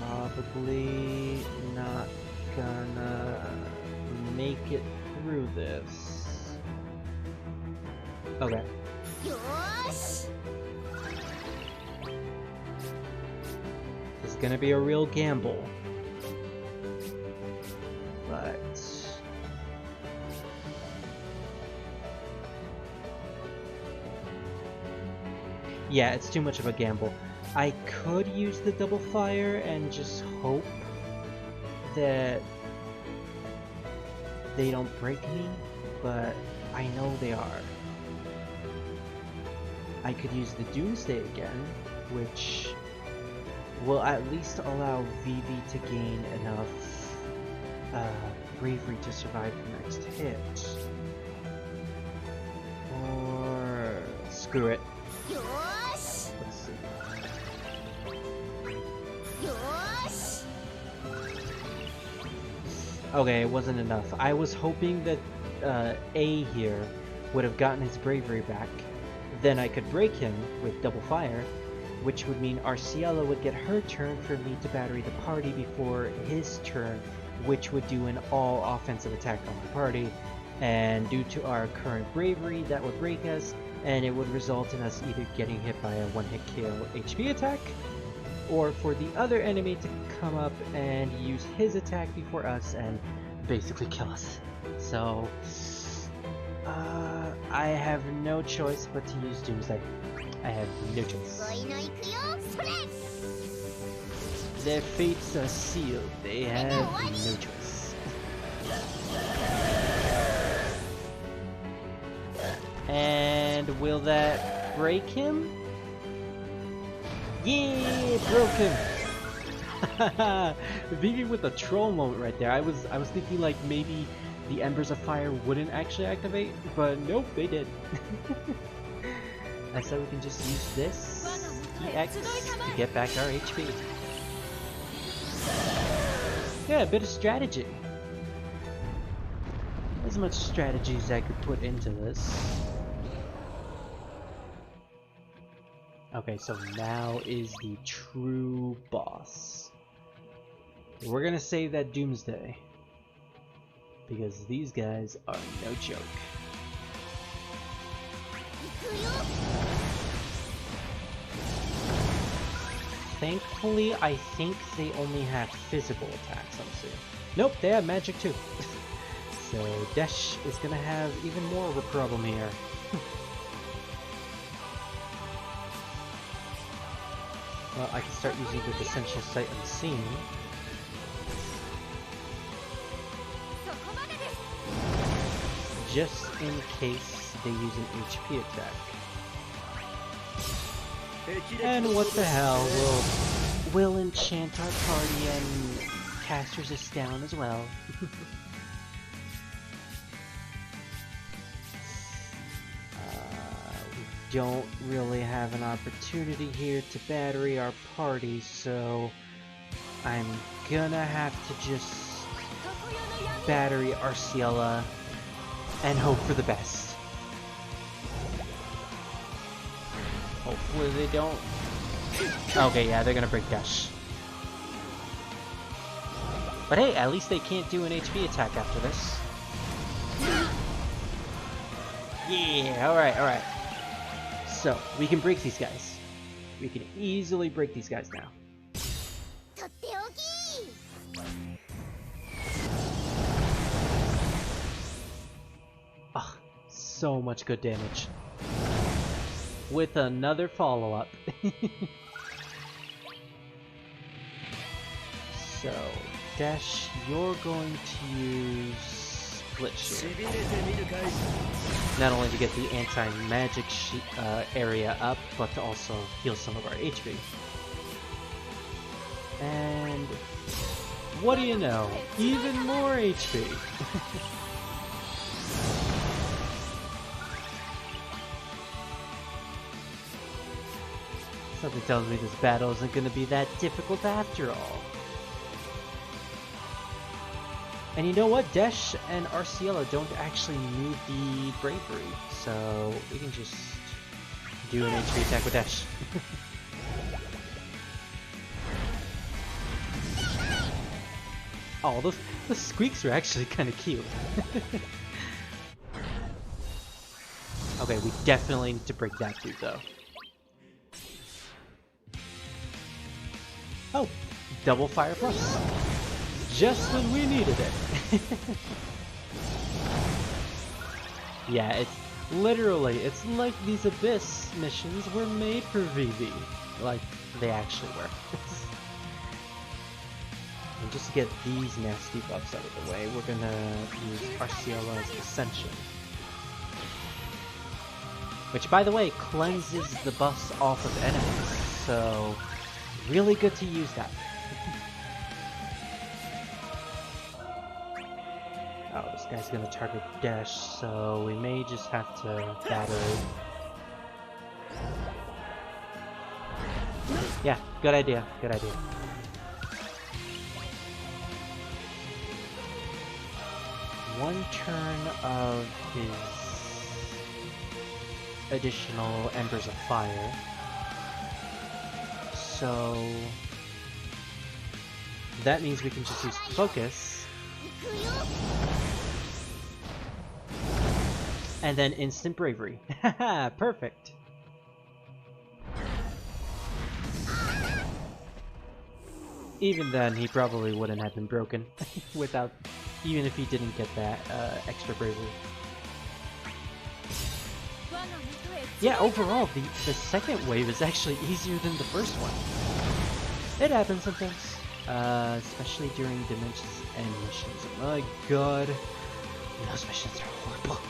Probably not gonna make it through this. Okay. This is gonna be a real gamble. But yeah, it's too much of a gamble. I could use the double fire and just hope that they don't break me, but I know they are. I could use the Doomsday again, which will at least allow Vivi to gain enough bravery to survive the next hit. Or screw it. Let's see. Okay, it wasn't enough. I was hoping that A here would have gotten his bravery back. Then I could break him with double fire, which would mean Arciela would get her turn for me to battery the party before his turn, which would do an all offensive attack on the party. And due to our current bravery, that would break us, and it would result in us either getting hit by a one-hit KO HP attack, or for the other enemy to come up and use his attack before us and basically kill us. So, I have no choice but to use Doomsday. I have no choice. Their fates are sealed. They have no choice. And will that break him? Yeah, broke him. Vivi with a troll moment right there. I was thinking like maybe the Embers of Fire wouldn't actually activate, but nope, they did. I said we can just use this EX to get back our HP. Yeah, a bit of strategy. As much strategy as I could put into this. Okay, so now is the true boss. We're gonna save that Doomsday, because these guys are no joke. Thankfully, I think they only have physical attacks, let's see. Nope, they have magic too. So Desh is gonna have even more of a problem here. Well, I can start using the Essential Sight Unseen. Just in case they use an HP attack. And what the hell, we'll enchant our party and cast Resist down as well. We don't really have an opportunity here to battery our party, so I'm gonna have to just battery Arciela and hope for the best. Hopefully they don't. Okay, yeah, they're gonna break Dash. But hey, at least they can't do an HP attack after this. Yeah, alright, alright. So, we can break these guys. We can easily break these guys now. Ah, so much good damage. With another follow-up. So, Dash, you're going to use Split Shield. Not only to get the anti-magic area up, but to also heal some of our HP. And what do you know? Even more HP! Something tells me this battle isn't going to be that difficult after all. And you know what? Desh and Arciela don't actually need the bravery, so we can just do an HP attack with Desh. Oh, the squeaks are actually kind of cute. Okay, we definitely need to break that dude though. Oh, double fire plus. Just when we needed it. Yeah, it's literally, it's like these Abyss missions were made for VV. Like, they actually were. And just to get these nasty buffs out of the way, we're gonna use Arciela's Ascension. Which, by the way, cleanses the buffs off of enemies, so really good to use that. Oh, this guy's gonna target Desh, so we may just have to batter. Yeah, good idea, good idea. One turn of his additional Embers of Fire. So that means we can just use Focus. And then instant bravery. Haha, perfect. Even then, he probably wouldn't have been broken without, even if he didn't get that extra bravery. Yeah, overall, the second wave is actually easier than the first one. It happens sometimes, especially during Dimensions and missions. My god, those missions are horrible.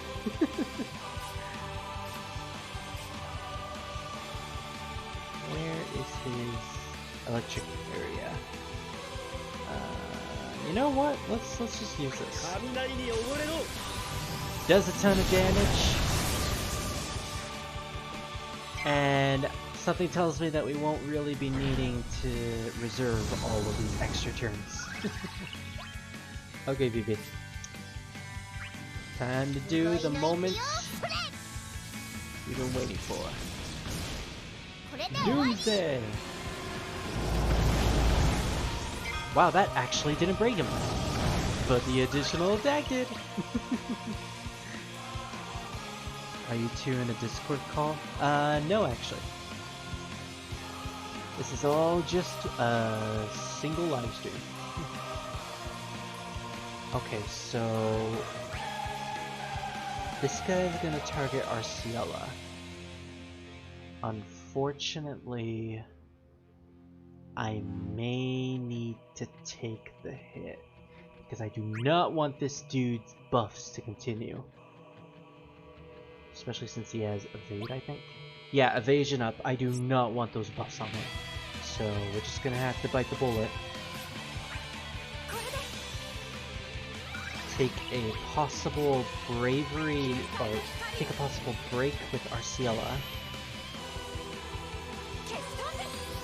Where is his electric area? You know what? Let's just use this. Does a ton of damage, and something tells me that we won't really be needing to reserve all of these extra turns. Okay, Vivi. Time to do the moment you've been waiting for. Doomsday! Wow, that actually didn't break him. But the additional attack did! Are you two in a Discord call? No actually. This is all just a single live stream. Okay, so this guy's gonna target Arciela. Unfortunately, I may need to take the hit because I do not want this dude's buffs to continue. Especially since he has evade, I think. Yeah, evasion up. I do not want those buffs on him. So we're just gonna have to bite the bullet. Take a possible bravery, or take a possible break with Arciela.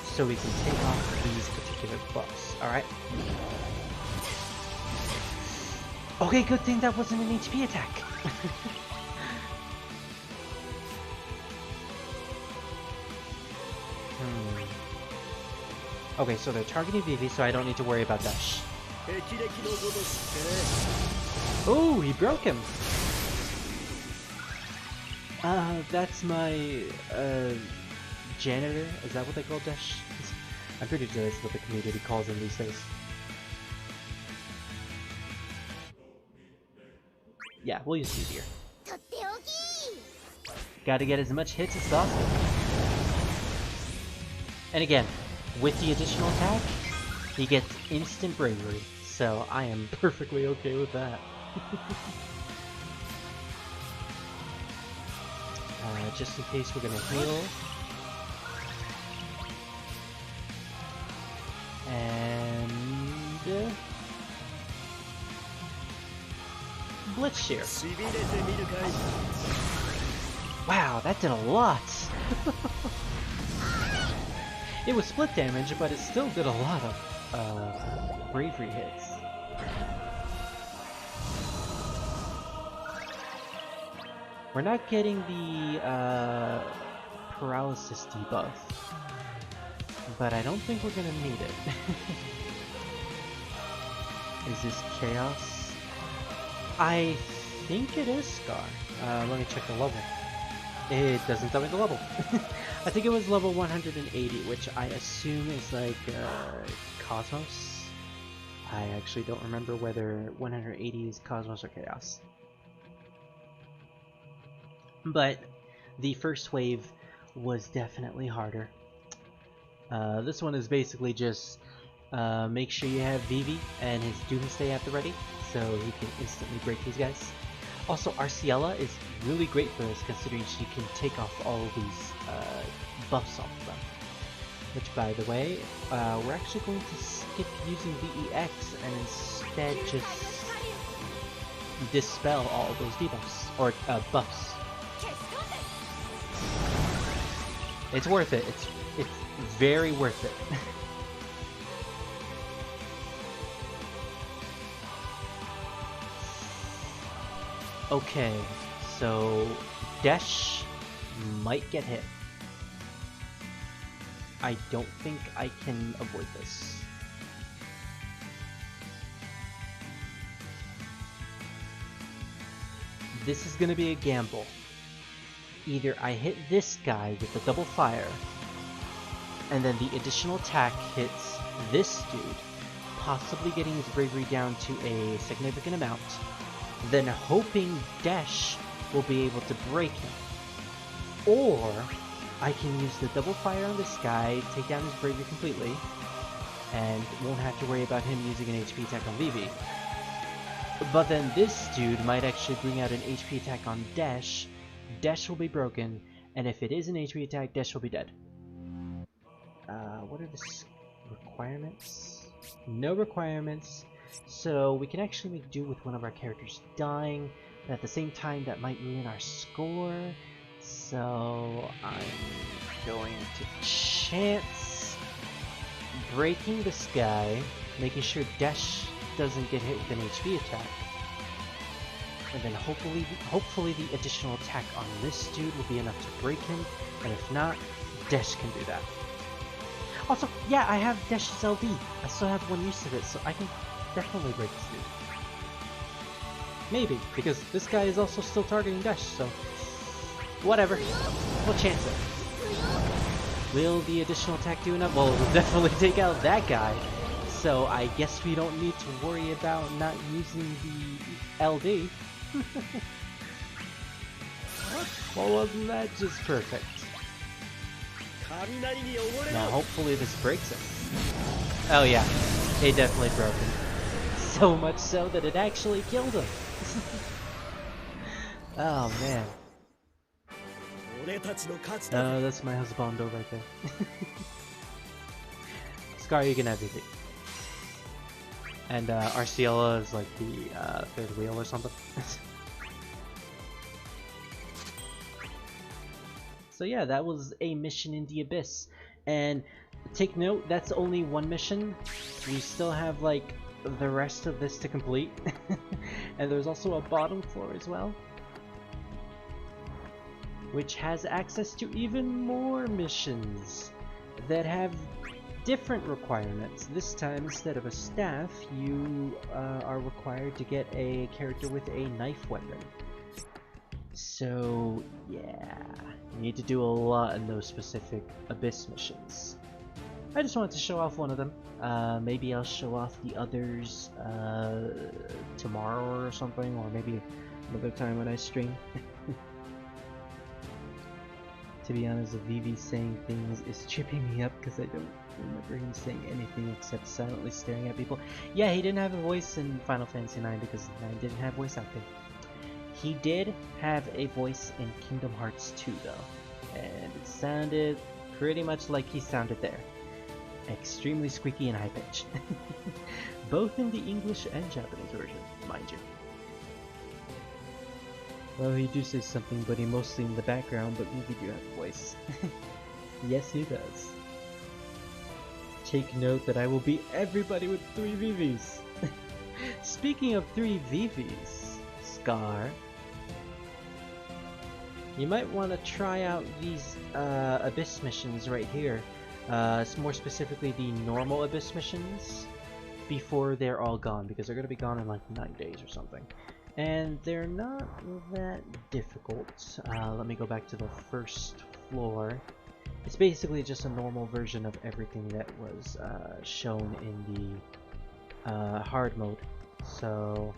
So we can take off these particular buffs. Alright. Okay, good thing that wasn't an HP attack. Okay, so they're targeting Vivi, so I don't need to worry about Dash. Oh, he broke him! That's my, janitor? Is that what they call Dash? I'm pretty sure that's what the community calls him these days. Yeah, we'll use Meteor. Gotta get as much hits as possible. And again, with the additional attack, he gets instant bravery, so I am perfectly okay with that. Just in case we're gonna heal. And Blitz Shear. Wow, that did a lot. It was split damage, but it still did a lot of bravery hits. We're not getting the paralysis debuff, but I don't think we're gonna need it. Is this Chaos? I think it is Scar. Let me check the level. It doesn't tell me the level. I think it was level 180, which I assume is like Cosmos. I actually don't remember whether 180 is Cosmos or Chaos. But the first wave was definitely harder. This one is basically just make sure you have Vivi and his Doomsday at the ready, so he can instantly break these guys. Also, Arciella is really great for this, considering she can take off all of these buffs off of them. Which, by the way, we're actually going to skip using VEX and instead just dispel all of those debuffs, or buffs. It's worth it. It's very worth it. Okay, so Desh might get hit. I don't think I can avoid this. This is gonna be a gamble. Either I hit this guy with the double fire, and then the additional attack hits this dude, possibly getting his bravery down to a significant amount, then hoping Desh will be able to break him. Or I can use the double fire on this guy, take down his bravery completely, and won't have to worry about him using an HP attack on Vivi. But then this dude might actually bring out an HP attack on Desh. Desh will be broken, and if it is an HP attack, Desh will be dead. What are the requirements? No requirements, so we can actually make do with one of our characters dying, but at the same time that might ruin our score, so I'm going to chance breaking this guy, making sure Desh doesn't get hit with an HP attack. And then hopefully the additional attack on this dude will be enough to break him, and if not, Desh can do that. Also, yeah, I have Desh's LD. I still have one use of it, so I can definitely break this dude. Maybe, because this guy is also still targeting Desh, so whatever. We'll chance it. Will the additional attack do enough? Well, we'll definitely take out that guy. So I guess we don't need to worry about not using the LD. Well, wasn't that just perfect? Now hopefully this breaks it. Oh yeah, it definitely broke him. So much so that it actually killed him. Oh man. That's my husbando right there. Scar, you can have everything. And Arciella is like the third wheel or something. So yeah, that was a mission in the Abyss. And take note, that's only one mission. We still have like the rest of this to complete. And there's also a bottom floor as well, which has access to even more missions that have different requirements. This time, instead of a staff, you are required to get a character with a knife weapon. So yeah, you need to do a lot in those specific Abyss missions. I just wanted to show off one of them. Maybe I'll show off the others tomorrow or something, or maybe another time when I stream. To be honest, the Vivi saying things is tripping me up because I don't remember him saying anything except silently staring at people. Yeah, he didn't have a voice in Final Fantasy IX because 9 didn't have voice acting. He did have a voice in Kingdom Hearts 2 though, and it sounded pretty much like he sounded there. Extremely squeaky and high-pitched. Both in the English and Japanese version, mind you. Well, he do say something, but he mostly in the background, but Vivi do have a voice. Yes, he does. Take note that I will beat everybody with 3 Vivis. Speaking of 3 Vivis, Scar, you might want to try out these Abyss missions right here. More specifically the normal Abyss missions before they're all gone, because they're going to be gone in like 9 days or something. And they're not that difficult. Let me go back to the first floor. It's basically just a normal version of everything that was shown in the hard mode. So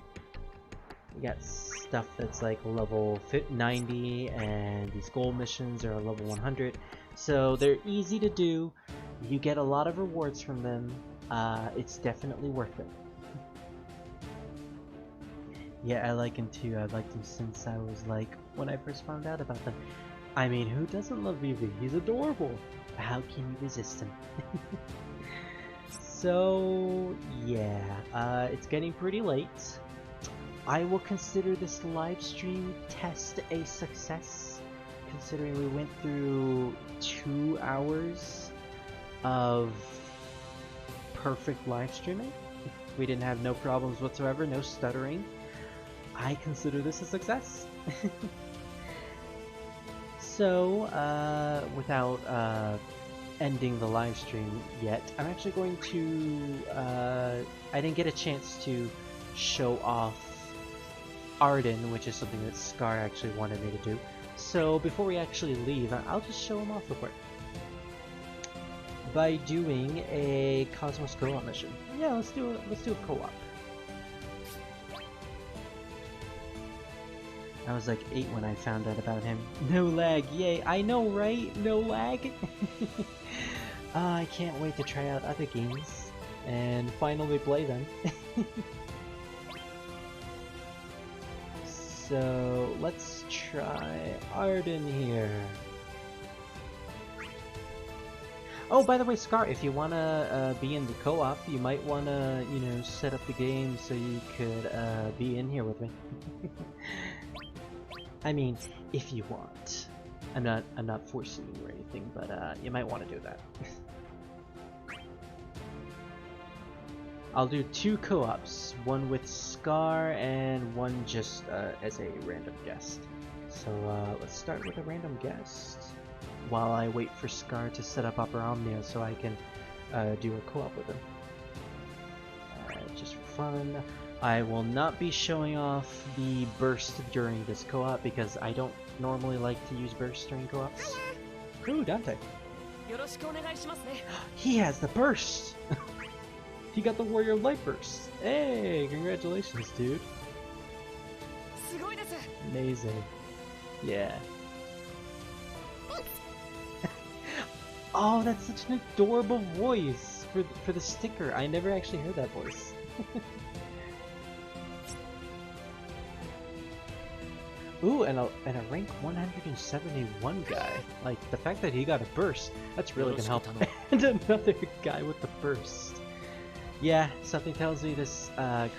we got stuff that's like level 90, and these gold missions are level 100. So they're easy to do. You get a lot of rewards from them. It's definitely worth it. Yeah, I like him too. I've liked him since I was like, when I first found out about them. I mean, who doesn't love Vivi? He's adorable. How can you resist him? So, yeah, it's getting pretty late. I will consider this live stream test a success, considering we went through 2 hours of perfect live streaming. We didn't have no problems whatsoever, no stuttering. I consider this a success. So, without ending the live stream yet, I'm actually going to, I didn't get a chance to show off Arden, which is something that Scar actually wanted me to do. So before we actually leave, I'll just show him off real quick by doing a Cosmos co-op mission. Yeah, let's do a co-op. I was like 8 when I found out about him. No lag, yay! I know, right? No lag. I can't wait to try out other games and finally play them. So let's try Arden here. Oh, by the way, Scar, if you wanna be in the co-op, you might wanna, you know, set up the game so you could be in here with me. I mean, if you want. I'm not forcing you or anything, but you might want to do that. I'll do 2 co-ops, one with Scar and one just as a random guest. So let's start with a random guest while I wait for Scar to set up Omnia so I can do a co-op with him. Just for fun. I will not be showing off the burst during this co-op because I don't normally like to use burst during co-ops. Ooh, Dante. He has the burst! He got the Warrior Light Burst! Hey, congratulations, dude. Amazing. Yeah. Oh, that's such an adorable voice for the sticker. I never actually heard that voice. Ooh, and a rank 171 guy. Like, the fact that he got a burst, that's really gonna help. And another guy with the burst. Yeah, something tells me this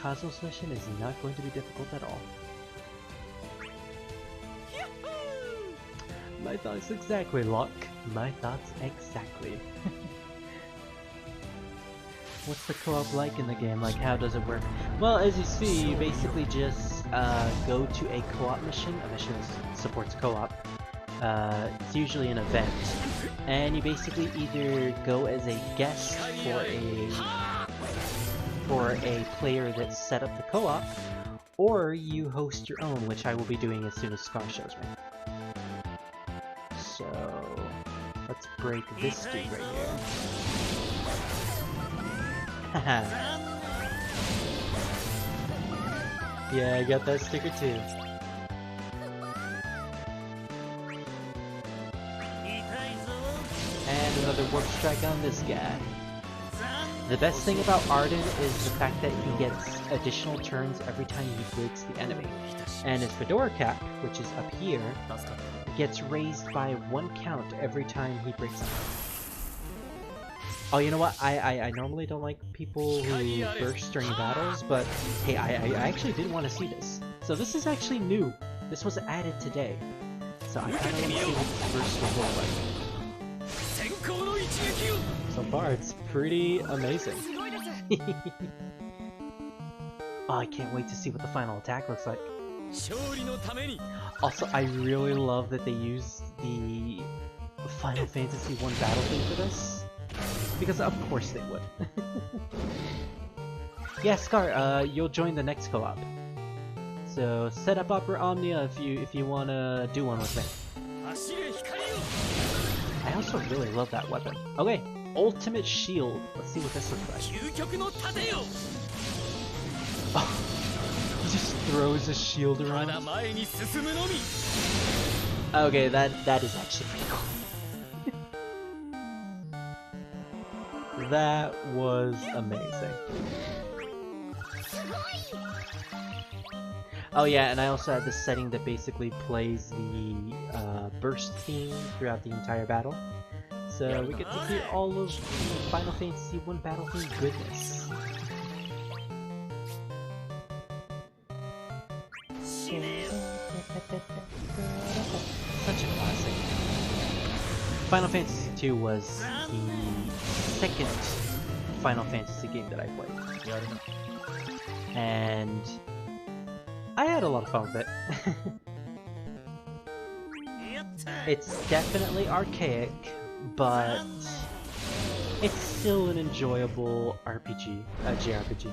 Cosmos mission is not going to be difficult at all. My thoughts exactly, Locke. My thoughts exactly. What's the co-op like in the game? Like, how does it work? Well, as you see, you basically just go to a co-op mission. A mission that supports co-op. It's usually an event. And you basically either go as a guest for a player that set up the co-op, or you host your own, which I will be doing as soon as Scar shows me. So, let's break this dude right here. Haha. Yeah, I got that sticker too. And another warp strike on this guy. The best thing about Arden is the fact that he gets additional turns every time he breaks the enemy. And his Fedora cap, which is up here, gets raised by 1 count every time he breaks it. Oh, you know what? I normally don't like people who burst during battles, but hey, I actually did want to see this. So this is actually new. This was added today. So I kind of want to see what this burst will look like. So far, it's pretty amazing. Oh, I can't wait to see what the final attack looks like. Also, I really love that they use the Final Fantasy 1 battle theme for this. Because of course they would. Yeah, Scar, you'll join the next co-op. So set up Opera Omnia if you wanna do one with me. I also really love that weapon. Okay, Ultimate Shield. Let's see what this looks like. Oh, he just throws a shield around. Okay, that is actually pretty cool. That was amazing. Oh yeah, and I also had this setting that basically plays the burst theme throughout the entire battle. So we get to hear all of the Final Fantasy 1 battle theme goodness. Such a classic. Final Fantasy 2 was the second Final Fantasy game that I played. And I had a lot of fun with it. It's definitely archaic, but it's still an enjoyable RPG, JRPG.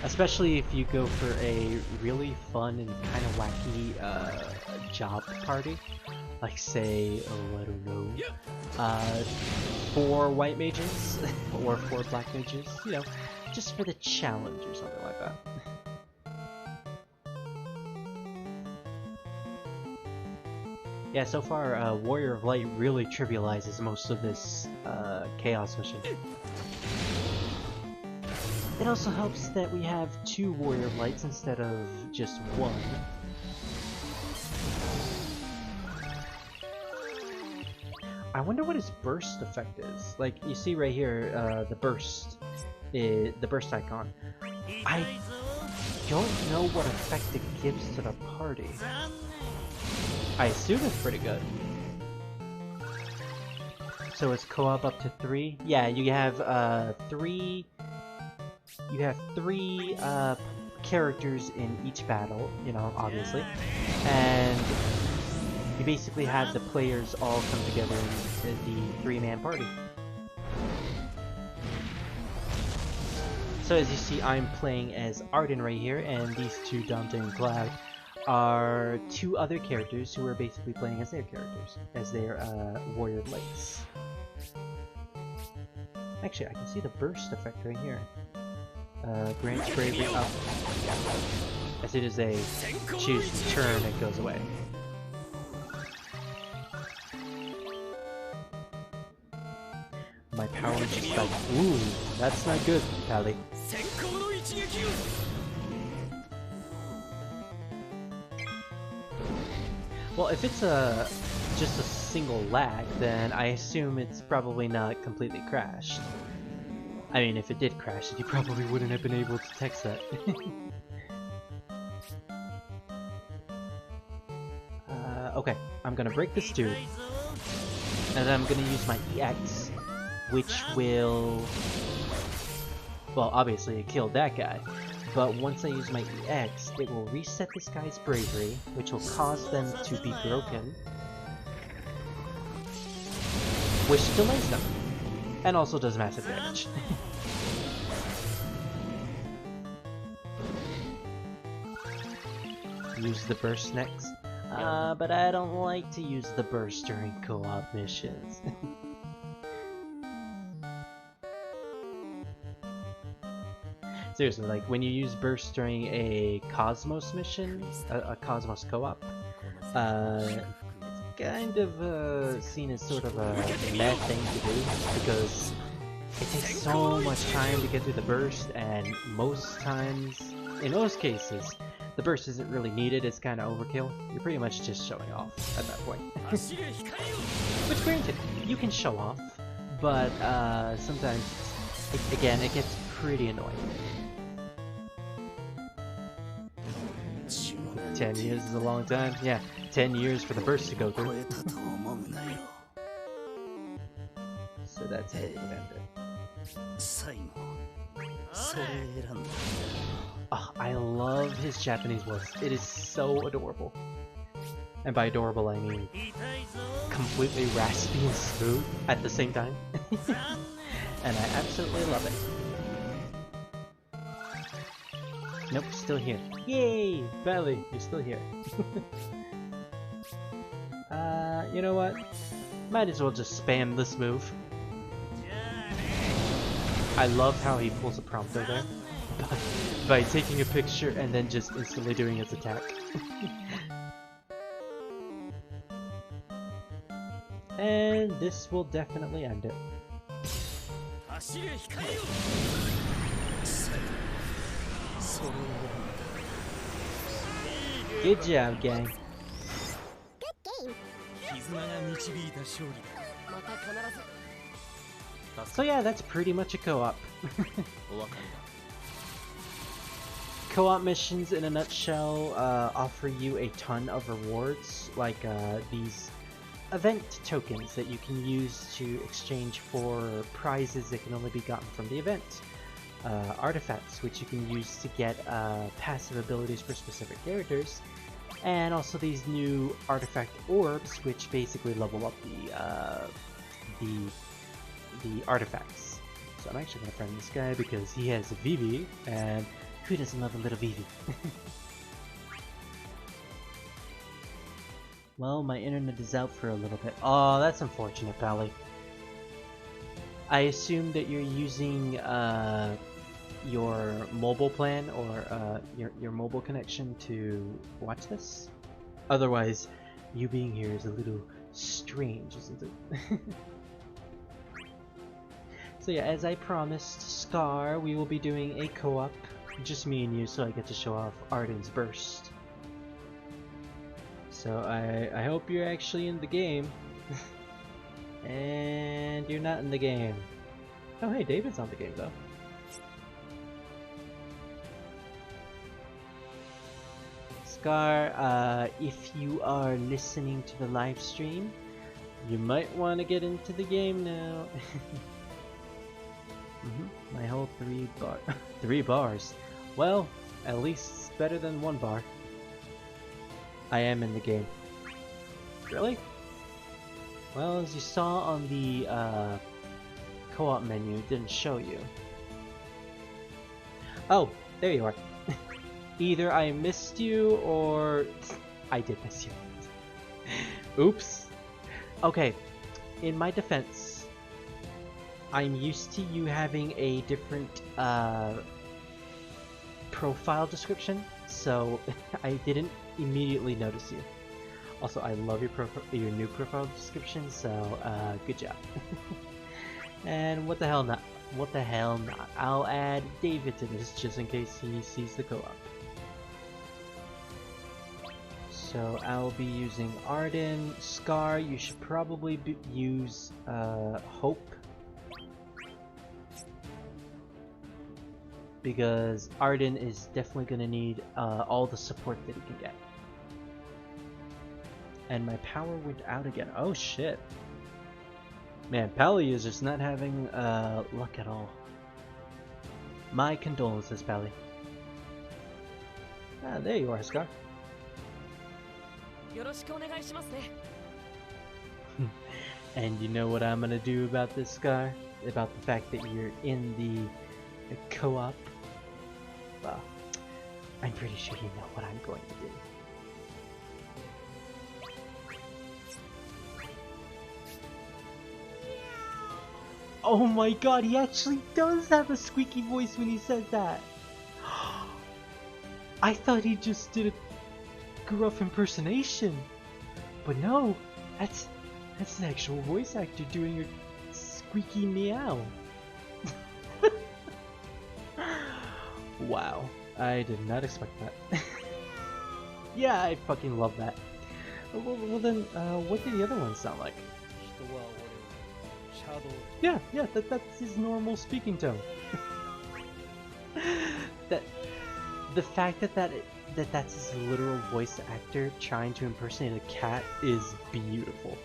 Especially if you go for a really fun and kind of wacky job party. Like say, oh I don't know, 4 white mages or 4 black mages, you know, just for the challenge or something like that. Yeah, so far, Warrior of Light really trivializes most of this Chaos mission. It also helps that we have 2 Warrior of Lights instead of just 1. I wonder what his burst effect is. Like, you see right here, the burst icon. I don't know what effect it gives to the party. I assume it's pretty good. So it's co-op up to 3? Yeah, you have 3 characters in each battle, you know, obviously. And you basically have the players all come together in the 3-man party. So as you see, I'm playing as Arden right here, and these 2, Dante and Cloud, are 2 other characters who are basically playing as their characters, as their Warrior Lights. Actually, I can see the burst effect right here. Grants bravery up. As soon as they choose to turn, it goes away. My power is just like, ooh, that's not good, Pally. Well, if it's just a single lag, then I assume it's probably not completely crashed. I mean, if it did crash, you probably wouldn't have been able to text that. Okay, I'm gonna break this tube, and then I'm gonna use my EX, which will... Well, obviously it killed that guy, but once I use my EX, it will reset this guy's bravery, which will cause them to be broken, which delays them, and also does massive damage. Use the burst next. But I don't like to use the burst during co-op missions. Seriously, like when you use burst during a Cosmos mission, a Cosmos co-op, it's kind of seen as sort of a mad thing to do, because it takes so much time to get through the burst, and most times, in most cases, the burst isn't really needed, it's kind of overkill. You're pretty much just showing off at that point. Which granted, you can show off, but sometimes, again, it gets pretty annoying. 10 years is a long time. Yeah, 10 years for the burst to go through. So that's how it would end it. Oh, I love his Japanese voice. It is so adorable. And by adorable, I mean completely raspy and smooth at the same time. And I absolutely love it. Nope, still here. Yay! Belly, you're still here. You know what? Might as well just spam this move. I love how he pulls a prompto there. By taking a picture and then just instantly doing its attack. And this will definitely end it. Good job, gang. So yeah, that's pretty much a co-op. Co-op missions in a nutshell offer you a ton of rewards, like these event tokens that you can use to exchange for prizes that can only be gotten from the event. Artifacts, which you can use to get passive abilities for specific characters, and also these new artifact orbs, which basically level up the artifacts. So I'm actually gonna friend this guy because he has a Vivi, and who doesn't love a little Vivi? Well, my internet is out for a little bit. Oh, that's unfortunate, Pally. I assume that you're using your mobile plan or your mobile connection to watch this. Otherwise, you being here is a little strange, isn't it? So yeah, as I promised Scar, we will be doing a co-op, just me and you, so I get to show off Arden's Burst. So I hope you're actually in the game. And you're not in the game. Oh hey, David's on the game though. Scar, if you are listening to the live stream, you might want to get into the game now. My whole 3 bars. Well, at least it's better than 1 bar. I am in the game. Really? Well, as you saw on the co-op menu, it didn't show you. Oh, there you are. Either I missed you or I did miss you. Oops. Okay, in my defense, I'm used to you having a different profile description, so I didn't immediately notice you. Also, I love your new profile description, so good job. And what the hell not? What the hell not? I'll add David to this just in case he sees the co-op. So I'll be using Arden. Scar, you should probably use Hope. Because Arden is definitely going to need all the support that he can get. And my power went out again. Oh shit. Man, Pally is just not having luck at all. My condolences, Pally. Ah, there you are, Scar. And you know what I'm gonna do about this, Scar? About the fact that you're in the co-op? Well, I'm pretty sure you know what I'm going to do. Oh my god, he actually does have a squeaky voice when he says that! I thought he just did a gruff impersonation! But no, that's an actual voice actor doing a squeaky meow. Wow, I did not expect that. Yeah, I fucking love that. Well then, what did the other one sound like? Yeah, that's his normal speaking tone. The fact that's his literal voice actor trying to impersonate a cat is beautiful.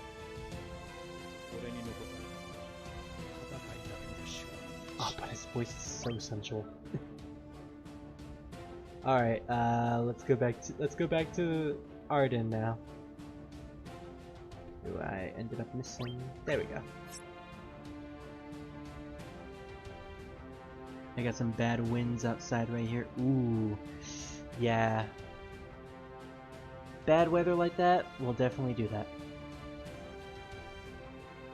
Oh, but his voice is so sensual. Alright, let's go back to Arden now. Who I ended up missing. There we go. I got some bad winds outside right here. Ooh. Yeah. Bad weather like that, we'll definitely do that.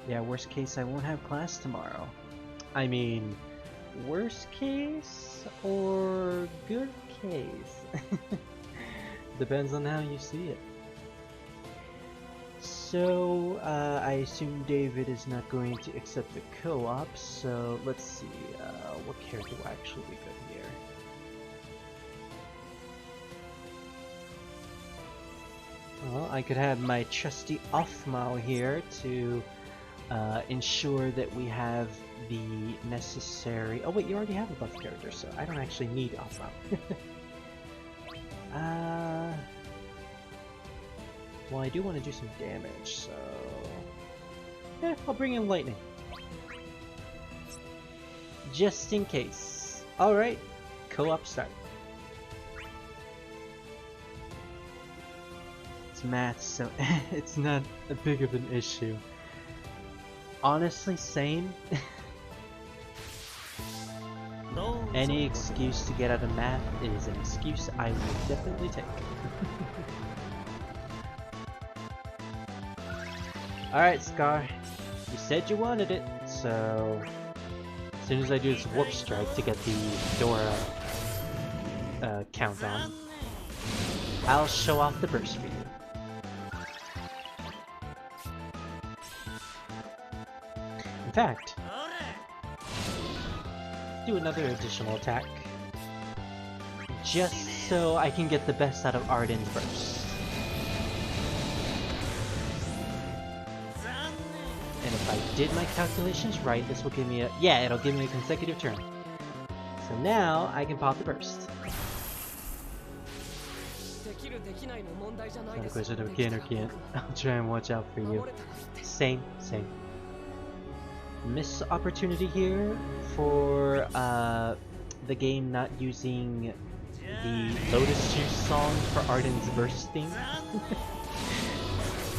Yeah, worst case, I won't have class tomorrow. I mean, worst case or good case? Depends on how you see it. So, I assume David is not going to accept the co-op, so let's see, what character will actually be good here? Well, I could have my trusty Offmal here to ensure that we have the necessary... Oh wait, you already have a buff character, so I don't actually need Offmal. Well, I do want to do some damage, so... Yeah, I'll bring in Lightning. Just in case. Alright, co-op start. It's math, so it's not a big of an issue. Honestly, same. Any excuse to get out of math is an excuse I will definitely take. Alright, Scar. You said you wanted it, so... As soon as I do this Warp Strike to get the Dora countdown, I'll show off the burst for you. In fact, do another additional attack, just so I can get the best out of Arden's burst. And if I did my calculations right, this will give me a... Yeah, it'll give me a consecutive turn. So now I can pop the burst. Not a question of can or can't. I'll try and watch out for you. Same. Miss opportunity here for the game not using the Lotus Juice song for Arden's bursting.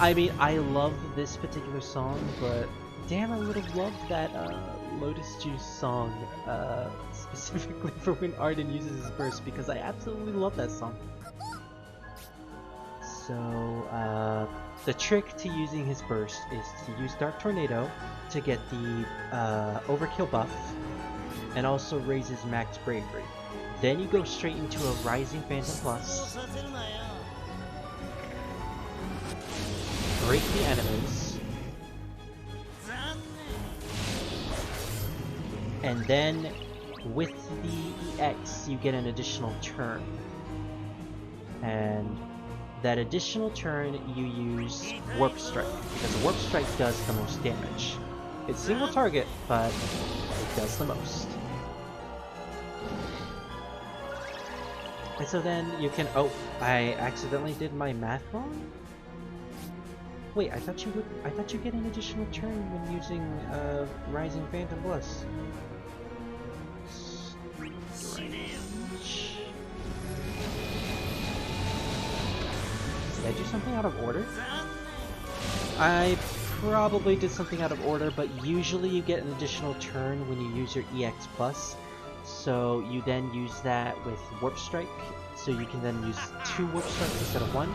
I mean, I love this particular song, but damn, I would have loved that Lotus Juice song specifically for when Arden uses his burst, because I absolutely love that song. So, the trick to using his burst is to use Dark Tornado to get the overkill buff, and also raise his max bravery. Then you go straight into a Rising Phantom Plus, break the enemies, and then with the EX you get an additional turn. And that additional turn you use Warp Strike, because Warp Strike does the most damage. It's single target, but it does the most. And so then you can... Oh, I accidentally did my math wrong? Wait, I thought you get an additional turn when using Rising Phantom Plus. Strange. Did I do something out of order? I probably did something out of order, but usually you get an additional turn when you use your EX Plus. So you then use that with Warp Strike, so you can then use 2 Warp Strikes instead of 1.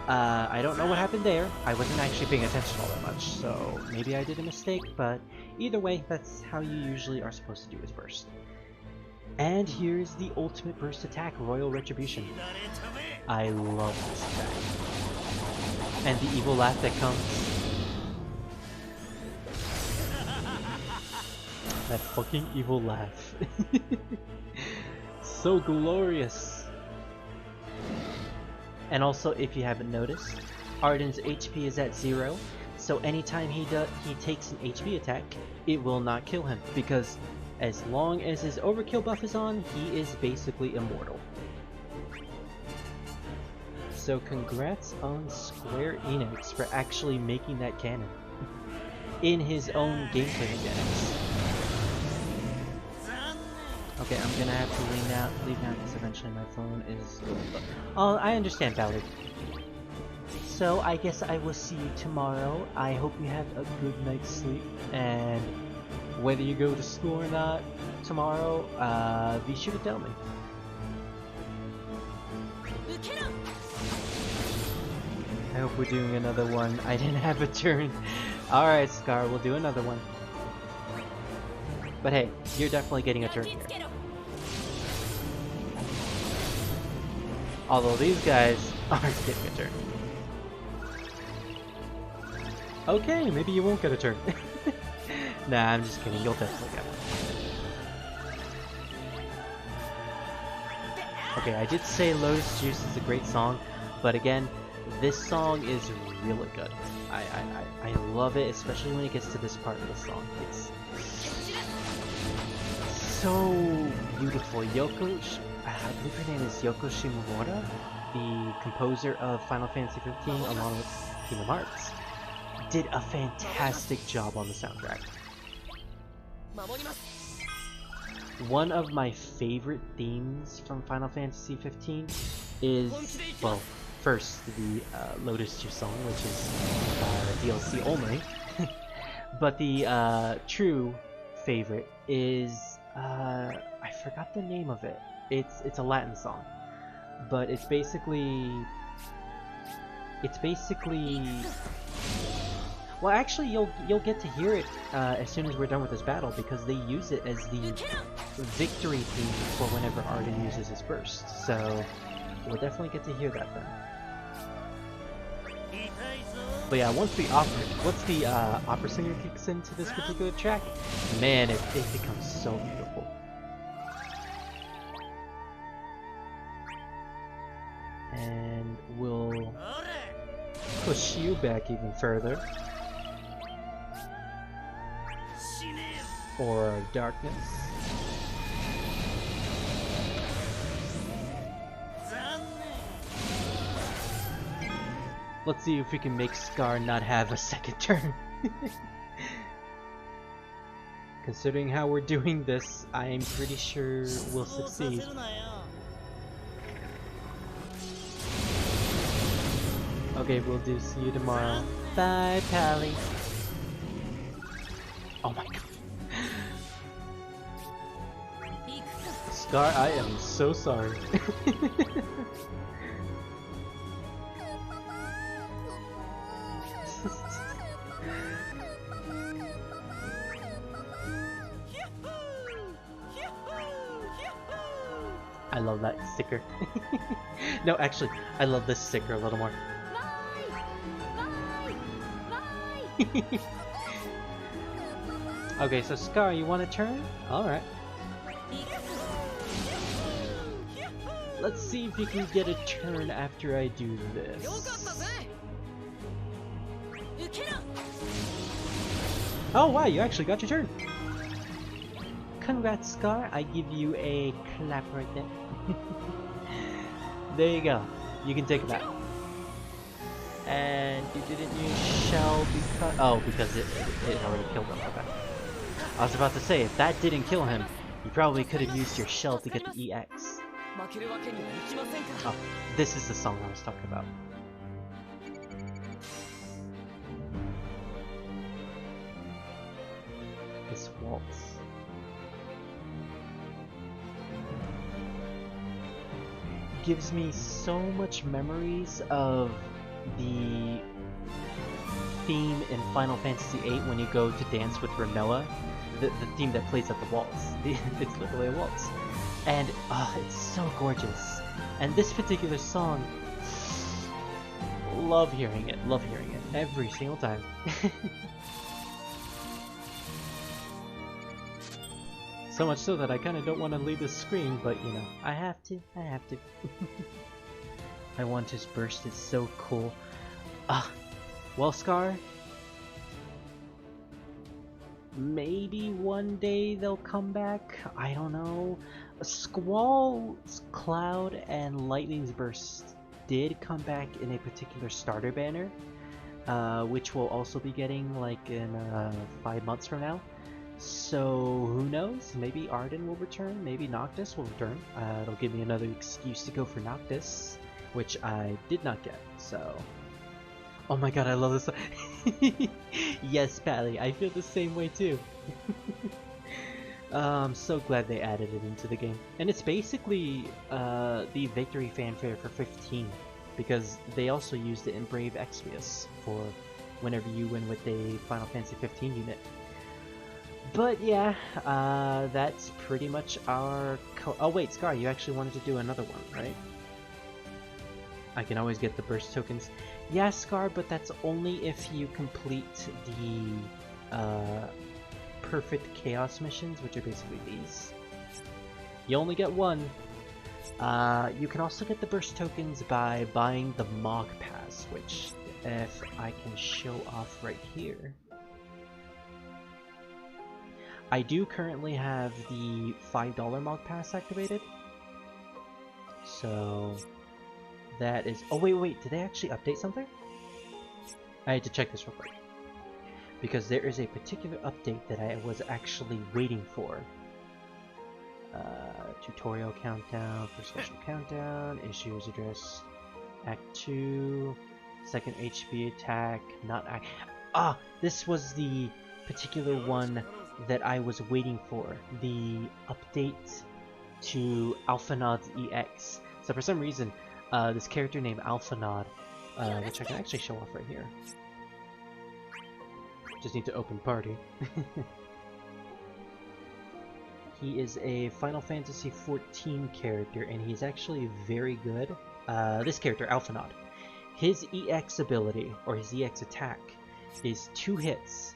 I don't know what happened there. I wasn't actually paying attention all that much, so maybe I did a mistake, but either way, that's how you usually are supposed to do his burst. And here's the ultimate burst attack, Royal Retribution. I love this attack. And the evil laugh that comes. That fucking evil laugh. So glorious. And also, if you haven't noticed, Arden's HP is at 0, so anytime he takes an HP attack, it will not kill him, because as long as his overkill buff is on, he is basically immortal. So congrats on Square Enix for actually making that canon in his own gameplay mechanics. Okay, I'm gonna have to leave now because eventually my phone is... Oh, I understand, Ballard. So, I guess I will see you tomorrow. I hope you have a good night's sleep, and whether you go to school or not tomorrow, be sure to tell me. I hope we're doing another one. I didn't have a turn. Alright, Scar, we'll do another one. But hey, you're definitely getting a turn here. Although these guys aren't getting a turn. Okay, maybe you won't get a turn. Nah, I'm just kidding. You'll definitely get one. Okay, I did say Lotus Juice is a great song, but again, this song is really good. I love it, especially when it gets to this part of the song. It's so beautiful. Yoko, I believe her name is Yoko Shimomura, the composer of Final Fantasy 15 along with Kingdom Hearts, did a fantastic job on the soundtrack. One of my favorite themes from Final Fantasy 15 is, well, first the Lotus Juice song, which is DLC only, but the true favorite is I forgot the name of it. It's a Latin song, but it's basically well, actually you'll get to hear it as soon as we're done with this battle, because they use it as the victory theme for whenever Arden uses his burst. So we'll definitely get to hear that then. But yeah, once the opera singer kicks into this particular track, man, it becomes so beautiful. And we'll push you back even further. Or darkness. Let's see if we can make Scar not have a second turn. Considering how we're doing this, I'm pretty sure we'll succeed. Okay, we'll do. See you tomorrow. Bye, Pally. Oh my god. Scar, I am so sorry. I love that sticker. No, actually, I love this sticker a little more. Okay, so Scar, you want to turn? Alright. Let's see if you can get a turn after I do this. Oh wow, you actually got your turn! Congrats, Scar. I give you a clap right there. There you go. You can take it back. And you didn't use shell because... Oh, because it already killed him. Okay. I was about to say, if that didn't kill him, you probably could have used your shell to get the EX. Oh, this is the song I was talking about. This waltz. Gives me so much memories of the theme in Final Fantasy VIII when you go to dance with Renoa. The theme that plays at the waltz. It's literally a waltz. And it's so gorgeous. And this particular song, love hearing it every single time. So much so that I kind of don't want to leave the screen, but you know, I have to. I want his burst, it's so cool. Well, Scar, maybe one day they'll come back, I don't know. Squall's Cloud and Lightning's Burst did come back in a particular starter banner, which we'll also be getting like in 5 months from now. So who knows? Maybe Arden will return, maybe Noctis will return. It'll give me another excuse to go for Noctis, which I did not get, so... Oh my god, I love this. Yes, Pally, I feel the same way too. I'm so glad they added it into the game. And it's basically the victory fanfare for 15, because they also used it in Brave Exvius for whenever you win with a Final Fantasy 15 unit. But yeah, that's pretty much our... Oh wait, Scar, you actually wanted to do another one, right? I can always get the burst tokens. Yeah, Scar, but that's only if you complete the perfect chaos missions, which are basically these. You only get one. You can also get the burst tokens by buying the Mog Pass, which if I can show off right here. I do currently have the $5 Mog Pass activated. So that is... Oh wait, did they actually update something? I had to check this real quick. Because there is a particular update that I was actually waiting for. Tutorial countdown for special countdown, issues address, Act 2, second HP attack, not act... Ah! This was the particular one that I was waiting for. The update to Alphanod's EX. So for some reason, this character named Alphanod, which I can actually show off right here. Just need to open party. He is a Final Fantasy XIV character, and he's actually very good. This character, Alphanod. His EX ability, or his EX attack, is 2 hits.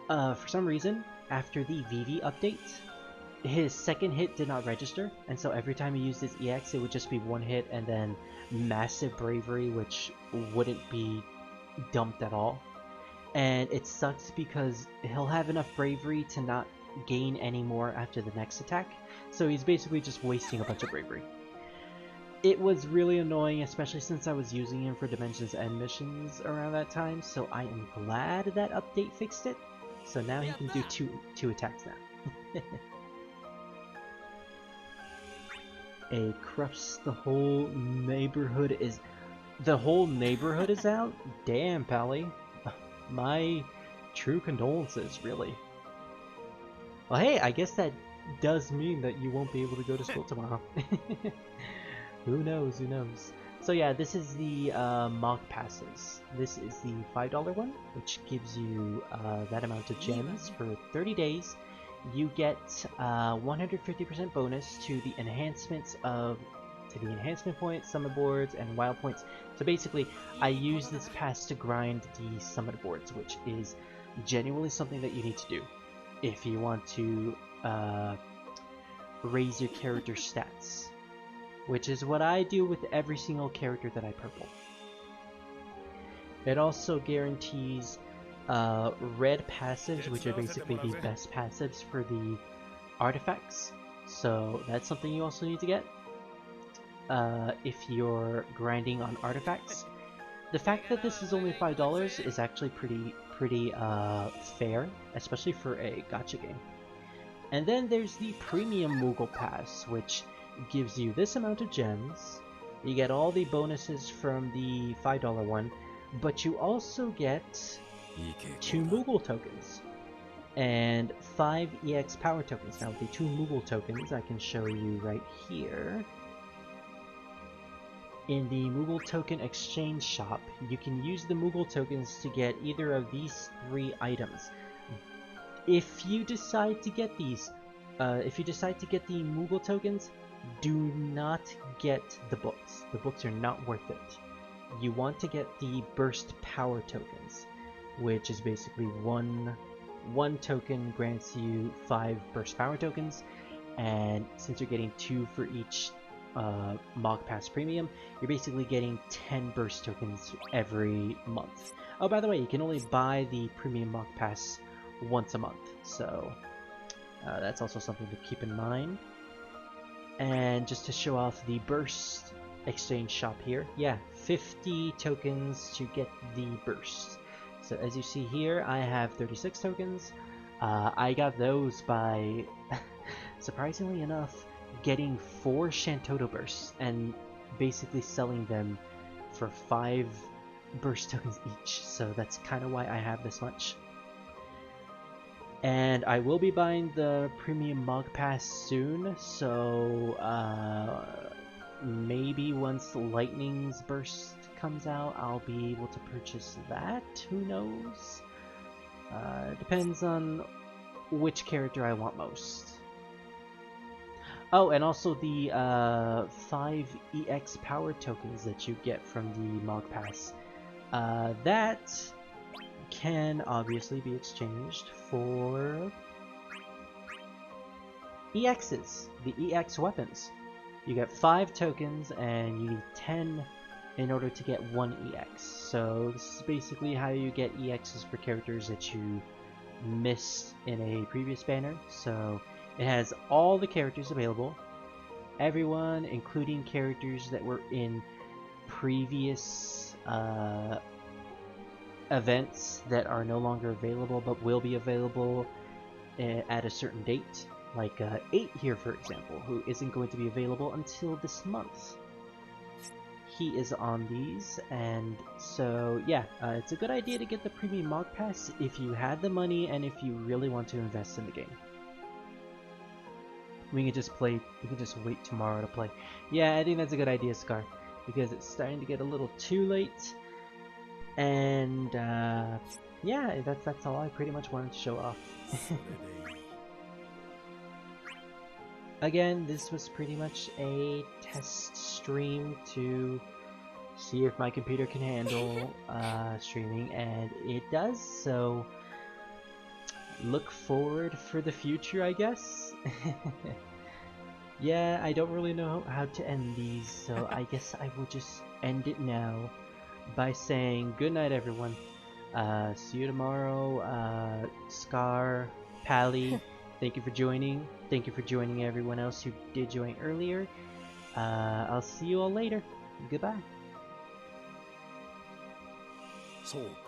For some reason, after the VV update, his second hit did not register, and so every time he used his EX, it would just be 1 hit, and then massive bravery, which wouldn't be dumped at all. And it sucks because he'll have enough bravery to not gain any more after the next attack, so he's basically just wasting a bunch of bravery. It was really annoying, especially since I was using him for Dimensions End missions around that time, so I am glad that update fixed it. So now he can do two attacks now. A crush, the whole neighborhood is... The whole neighborhood is out? Damn, Pally. My true condolences, really. Well, hey, I guess that does mean that you won't be able to go to school tomorrow. Who knows, who knows. So yeah, this is the Mog Passes. This is the $5 one, which gives you that amount of gems for 30 days. You get 150% bonus to the enhancements of... to the enhancement points, summon boards, and wild points. So basically, I use this pass to grind the summon boards, which is genuinely something that you need to do if you want to raise your character stats, which is what I do with every single character that I purple. It also guarantees red passives, which are basically the best passives for the artifacts, so that's something you also need to get if you're grinding on artifacts. The fact that this is only $5 is actually pretty fair, especially for a gacha game. And then there's the Premium Moogle Pass, which gives you this amount of gems. You get all the bonuses from the $5 one, but you also get 2 Moogle tokens and 5 EX power tokens. Now, with the 2 Moogle tokens, I can show you right here. In the Moogle Token Exchange Shop, you can use the Moogle tokens to get either of these 3 items. If you decide to get these, if you decide to get the Moogle tokens, do not get the books. The books are not worth it. You want to get the Burst Power tokens, which is basically one token grants you 5 Burst Power tokens, and since you're getting 2 for each Mog Pass Premium, you're basically getting 10 burst tokens every month. Oh, by the way, you can only buy the Premium Mog Pass once a month, so that's also something to keep in mind. And just to show off the burst exchange shop here, yeah, 50 tokens to get the burst. So as you see here, I have 36 tokens. I got those by, surprisingly enough, getting 4 Shantoto bursts and basically selling them for 5 burst tokens each, so that's kind of why I have this much. And I will be buying the premium Mog Pass soon, so maybe once Lightning's Burst comes out, I'll be able to purchase that. Who knows? Depends on which character I want most. Oh, and also the 5 EX power tokens that you get from the Mog Pass. That can obviously be exchanged for EXs, the EX weapons. You get 5 tokens and you need 10 in order to get 1 EX. So this is basically how you get EXs for characters that you missed in a previous banner. So it has all the characters available, everyone, including characters that were in previous events that are no longer available but will be available at a certain date. Like 8 here, for example, who isn't going to be available until this month. He is on these, and so yeah, it's a good idea to get the premium Mog Pass if you have the money and if you really want to invest in the game. We can just wait tomorrow to play. Yeah, I think that's a good idea, Scar, because it's starting to get a little too late. And yeah, that's all I pretty much wanted to show off. Again, this was pretty much a test stream to see if my computer can handle streaming, and it does, so look forward for the future, I guess. Yeah, I don't really know how to end these, so I guess I will just end it now by saying good night, everyone. See you tomorrow. Scar, Pally, thank you for joining. Thank you for joining everyone else who did join earlier. I'll see you all later. Goodbye.